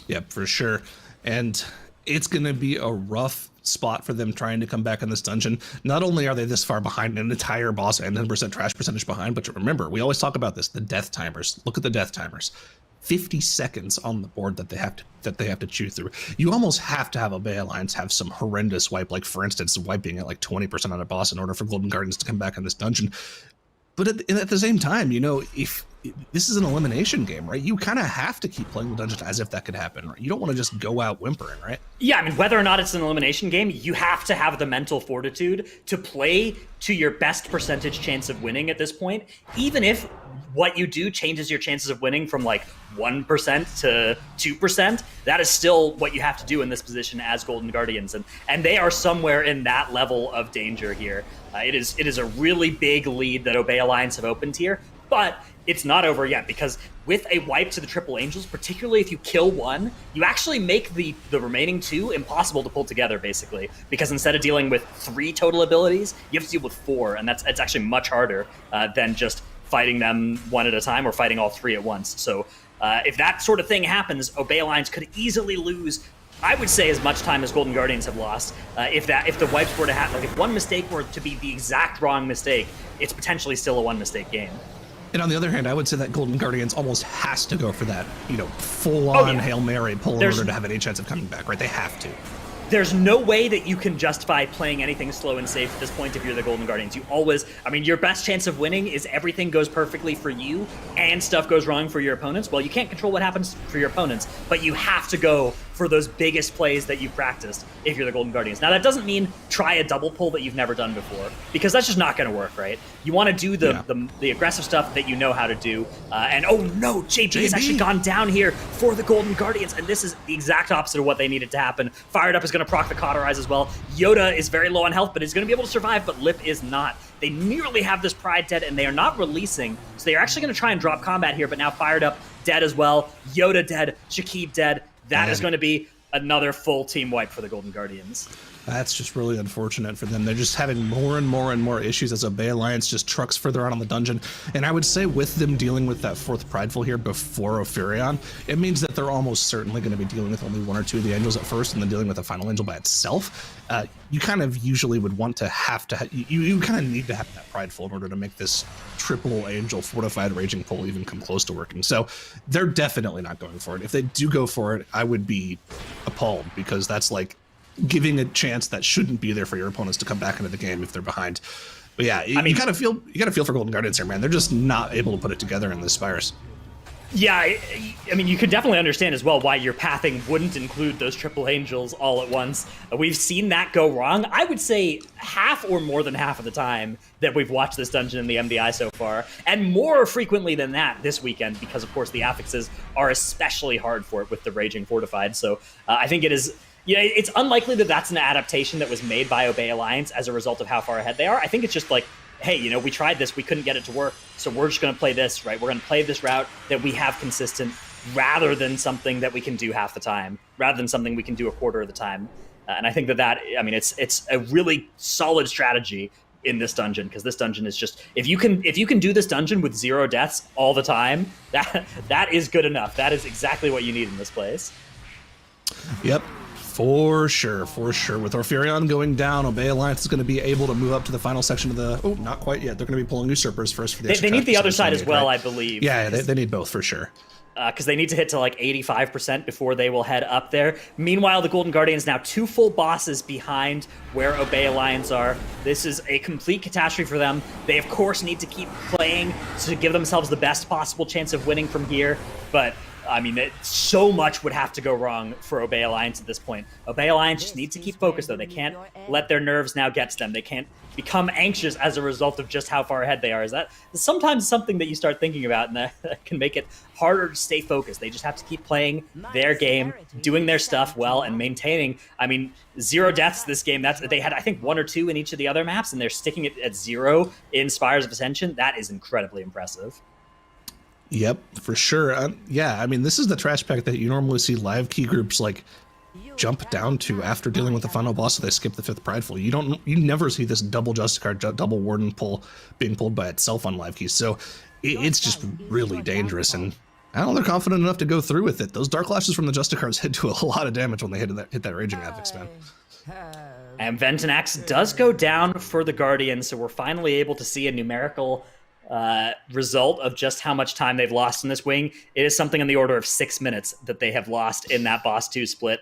Yep, for sure. And it's going to be a rough spot for them trying to come back in this dungeon. Not only are they this far behind an entire boss and 10% trash percentage behind, but remember, we always talk about this, the death timers. Look at the death timers. 50 seconds on the board that they have to chew through. You almost have to have a Bay Alliance have some horrendous wipe, like for instance, wiping at like 20% on a boss in order for Golden Guardians to come back in this dungeon. But at the same time, if this is an elimination game, right? You kind of have to keep playing the dungeon as if that could happen, right? You don't want to just go out whimpering, right? Yeah, I mean, whether or not it's an elimination game, you have to have the mental fortitude to play to your best percentage chance of winning at this point, even if what you do changes your chances of winning from like 1% to 2%, that is still what you have to do in this position as Golden Guardians. And they are somewhere in that level of danger here. It is a really big lead that Obey Alliance have opened here, but it's not over yet, because with a wipe to the Triple Angels, particularly if you kill one, you actually make the remaining two impossible to pull together, basically, because instead of dealing with 3 total abilities, you have to deal with 4, and it's actually much harder than just fighting them one at a time or fighting all 3 at once. So if that sort of thing happens, Obey Alliance could easily lose, I would say, as much time as Golden Guardians have lost. If the wipes were to happen, like if one mistake were to be the exact wrong mistake, it's potentially still a 1-mistake game. And on the other hand, I would say that Golden Guardians almost has to go for that, full-on Hail Mary pull in order to have any chance of coming back, right? They have to. There's no way that you can justify playing anything slow and safe at this point if you're the Golden Guardians. You always, your best chance of winning is everything goes perfectly for you and stuff goes wrong for your opponents. Well, you can't control what happens for your opponents, but you have to go for those biggest plays that you've practiced if you're the Golden Guardians. Now, that doesn't mean try a double pull that you've never done before, because that's just not going to work, right? You want to do the aggressive stuff that you know how to do. And oh no, JB has actually gone down here for the Golden Guardians, and this is the exact opposite of what they needed to happen. Fired Up is going to proc the Cauterize as well. Yoda is very low on health, but is going to be able to survive, but Lip is not. They nearly have this Pride dead, and they are not releasing, so they are actually going to try and drop combat here, but now Fired Up dead as well. Yoda dead, Shakib dead. That is going to be another full team wipe for the Golden Guardians. That's just really unfortunate for them. They're just having more and more issues as Obey Alliance just trucks further on the dungeon. And I would say with them dealing with that 4th Prideful here before Ophirion, it means that they're almost certainly going to be dealing with only 1 or 2 of the angels at first and then dealing with a final angel by itself. You kind of usually would want to you kind of need to have that Prideful in order to make this triple angel fortified raging pull even come close to working. So they're definitely not going for it. If they do go for it, I would be appalled, because that's like giving a chance that shouldn't be there for your opponents to come back into the game if they're behind. But yeah, you gotta feel for Golden Guardians here, man. They're just not able to put it together in the Spires. Yeah, you could definitely understand as well why your pathing wouldn't include those triple angels all at once. We've seen that go wrong. I would say half or more than half of the time that we've watched this dungeon in the MDI so far, and more frequently than that this weekend, because of course the affixes are especially hard for it with the Raging Fortified. So I think it is... it's unlikely that that's an adaptation that was made by Obey Alliance as a result of how far ahead they are. I think it's just like, hey, we tried this, we couldn't get it to work, so we're just going to play this, right? We're going to play this route that we have consistent, rather than something that we can do half the time, rather than something we can do a quarter of the time. And I think it's a really solid strategy in this dungeon, because this dungeon is just, if you can do this dungeon with 0 deaths all the time, that is good enough. That is exactly what you need in this place. Yep. For sure. With Orpheon going down, Obey Alliance is going to be able to move up to the final section of the... Oh, not quite yet. They're going to be pulling Usurpers first for the... They need the other side as well, right? I believe. Yeah, they need both for sure. because they need to hit to like 85% before they will head up there. Meanwhile, the Golden Guardians now 2 full bosses behind where Obey Alliance are. This is a complete catastrophe for them. They, of course, need to keep playing to give themselves the best possible chance of winning from here, but I mean, so much would have to go wrong for Obey Alliance at this point. Obey Alliance just needs to keep focused, though. They can't let their nerves now get to them. They can't become anxious as a result of just how far ahead they are. Is that sometimes something that you start thinking about, and that can make it harder to stay focused. They just have to keep playing their game, doing their stuff well, and maintaining. I mean, 0 deaths this game. They had, I think, 1 or 2 in each of the other maps, and they're sticking it at 0 in Spires of Ascension. That is incredibly impressive. Yep, for sure. Yeah, I mean, this is the trash pack that you normally see live key groups like jump down to after dealing with the final boss, so they skip the 5th Prideful. You never see this double Justicar, double Warden pull being pulled by itself on live keys. So it's just really dangerous, and I don't know, they're confident enough to go through with it. Those Dark Lashes from the Justicars hit to a lot of damage when they hit that Raging Affix, man. And Ventanax does go down for the Guardian, so we're finally able to see a numerical result of just how much time they've lost in this wing. It is something in the order of 6 minutes that they have lost in that boss 2 split.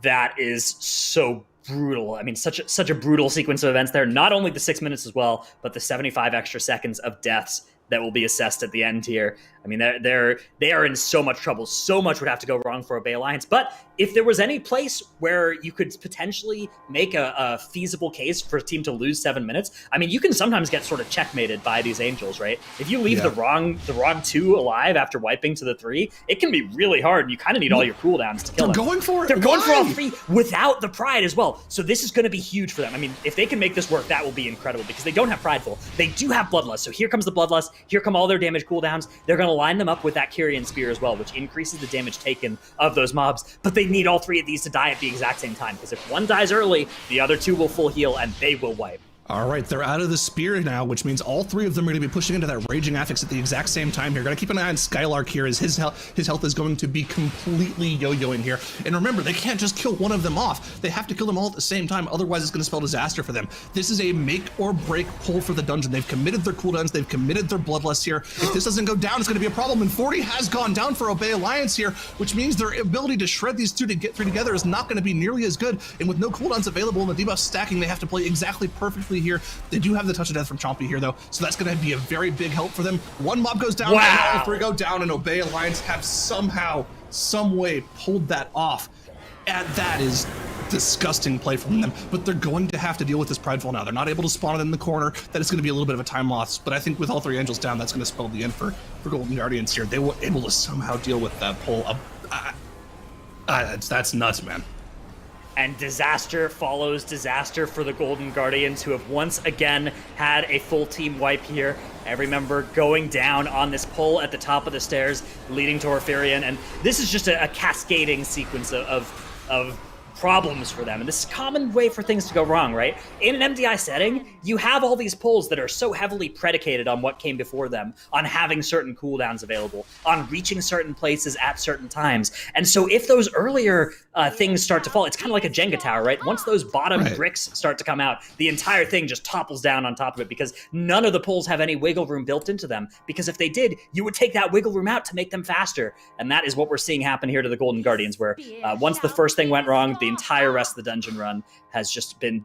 That is so brutal. I mean, such a brutal sequence of events there. Not only the 6 minutes as well, but the 75 extra seconds of deaths that will be assessed at the end here. I mean, they are in so much trouble. So much would have to go wrong for Obey Alliance. But if there was any place where you could potentially make a feasible case for a team to lose 7 minutes, I mean, you can sometimes get sort of checkmated by these Angels, right? If you leave the wrong 2 alive after wiping to the 3, it can be really hard. And you kind of need all your cooldowns to kill them. They're going for it. They're going for all 3 without the Pride as well. So this is going to be huge for them. I mean, if they can make this work, that will be incredible because they don't have Prideful. They do have Bloodlust. So here comes the Bloodlust. Here come all their damage cooldowns. They're going to line them up with that Kyrian Spear as well, which increases the damage taken of those mobs. But they need all 3 of these to die at the exact same time, because if one dies early, the other 2 will full heal and they will wipe. All right, they're out of the spear now, which means all 3 of them are going to be pushing into that Raging Affix at the exact same time here. Got to keep an eye on Skylark here, as his health is going to be completely yo-yoing here. And remember, they can't just kill one of them off. They have to kill them all at the same time, otherwise it's going to spell disaster for them. This is a make or break pull for the dungeon. They've committed their cooldowns, they've committed their Bloodlust here. If this doesn't go down, it's going to be a problem. And 40 has gone down for Obey Alliance here, which means their ability to shred these 2 to get 3 together is not going to be nearly as good. And with no cooldowns available and the debuff stacking, they have to play exactly perfectly here. They do have the Touch of Death from Chompy here, though, so that's going to be a very big help for them. 1 mob goes down, and all 3 go down, and Obey Alliance have somehow, some way pulled that off. And that is disgusting play from them, but they're going to have to deal with this Prideful now. They're not able to spawn it in the corner. That is going to be a little bit of a time loss, but I think with all 3 Angels down, that's going to spell the end for Golden Guardians here. They were able to somehow deal with that pull. That's nuts, man. And disaster follows disaster for the Golden Guardians, who have once again had a full team wipe here. Every member going down on this pole at the top of the stairs, leading to Orphirion. And this is just a cascading sequence of problems for them. And this is a common way for things to go wrong, right? In an MDI setting, you have all these pulls that are so heavily predicated on what came before them, on having certain cooldowns available, on reaching certain places at certain times. And so if those earlier things start to fall, it's kind of like a Jenga tower, right? Once those bottom bricks start to come out, the entire thing just topples down on top of it, because none of the pulls have any wiggle room built into them. Because if they did, you would take that wiggle room out to make them faster. And that is what we're seeing happen here to the Golden Guardians, where once the first thing went wrong, the entire rest of the dungeon run has just been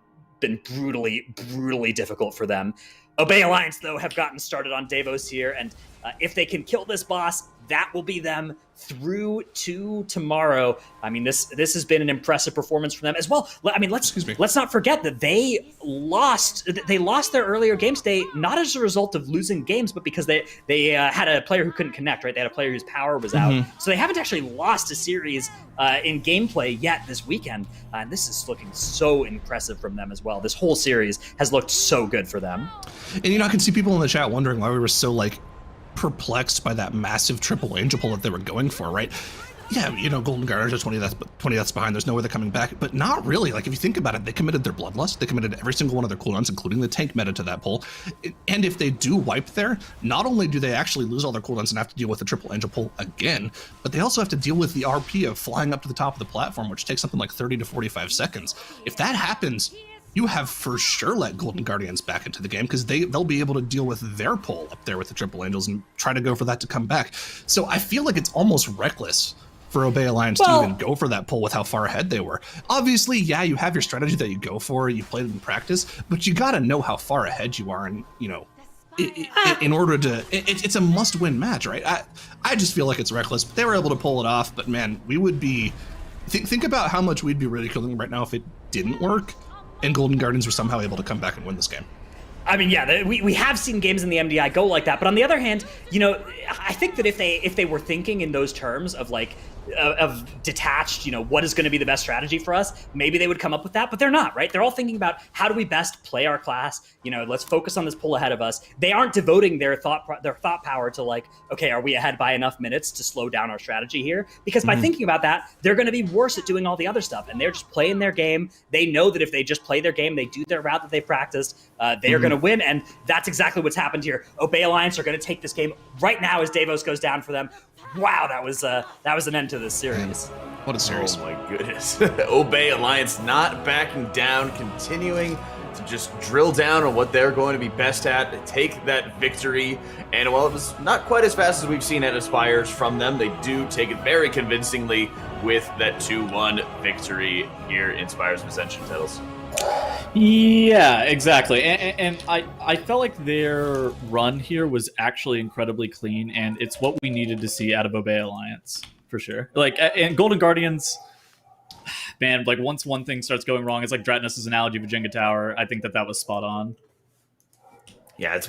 brutally difficult for them. Obey Alliance, though, have gotten started on Davos here, and if they can kill this boss, that will be them through to tomorrow. I mean, this has been an impressive performance from them as well. I mean, let's not forget that they lost their earlier game state, not as a result of losing games, but because they had a player who couldn't connect, right? They had a player whose power was out. So they haven't actually lost a series in gameplay yet this weekend. And this is looking so impressive from them as well. This whole series has looked so good for them. And I can see people in the chat wondering why we were so perplexed by that massive triple angel pull that they were going for, right? Yeah, Golden Guardians are 20 deaths behind. There's no way they're coming back, but not really. If you think about it, they committed their Bloodlust. They committed every single one of their cooldowns, including the tank meta, to that pull. And if they do wipe there, not only do they actually lose all their cooldowns and have to deal with the triple angel pull again, but they also have to deal with the RP of flying up to the top of the platform, which takes something like 30 to 45 seconds. If that happens, you have for sure let Golden Guardians back into the game because they'll be able to deal with their pull up there with the Triple Angels and try to go for that to come back. So I feel like it's almost reckless for Obey Alliance to even go for that pull with how far ahead they were. Obviously, yeah, you have your strategy that you go for, you played it in practice, but you got to know how far ahead you are, and in order to, it's a must-win match, right? I just feel like it's reckless. But they were able to pull it off, but man, we would be think about how much we'd be ridiculing right now if it didn't work, and Golden Guardians were somehow able to come back and win this game. I mean, yeah, we have seen games in the MDI go like that, but on the other hand, I think that if they were thinking in those terms of like of detached, what is going to be the best strategy for us, maybe they would come up with that, but they're not, right? They're all thinking about how do we best play our class, let's focus on this pull ahead of us. They aren't devoting their thought power to like, okay, are we ahead by enough minutes to slow down our strategy here? Because by thinking about that, they're going to be worse at doing all the other stuff, and they're just playing their game. They know that if they just play their game, they do their route that they practiced, they are going to win, and that's exactly what's happened here. Obey Alliance are going to take this game right now as Davos goes down for them. Wow, that was an end to this series. What a series. Oh my goodness. Obey Alliance not backing down, continuing to just drill down on what they're going to be best at, take that victory. And while it was not quite as fast as we've seen at Spires from them, they do take it very convincingly with that 2-1 victory here in Spires of Ascension titles. Yeah, exactly. And I felt like their run here was actually incredibly clean, and it's what we needed to see out of Obey Alliance, for sure. Like, and Golden Guardians, man, like once one thing starts going wrong, it's like Dratnus' analogy of a Jenga tower. I think that was spot on. Yeah, it's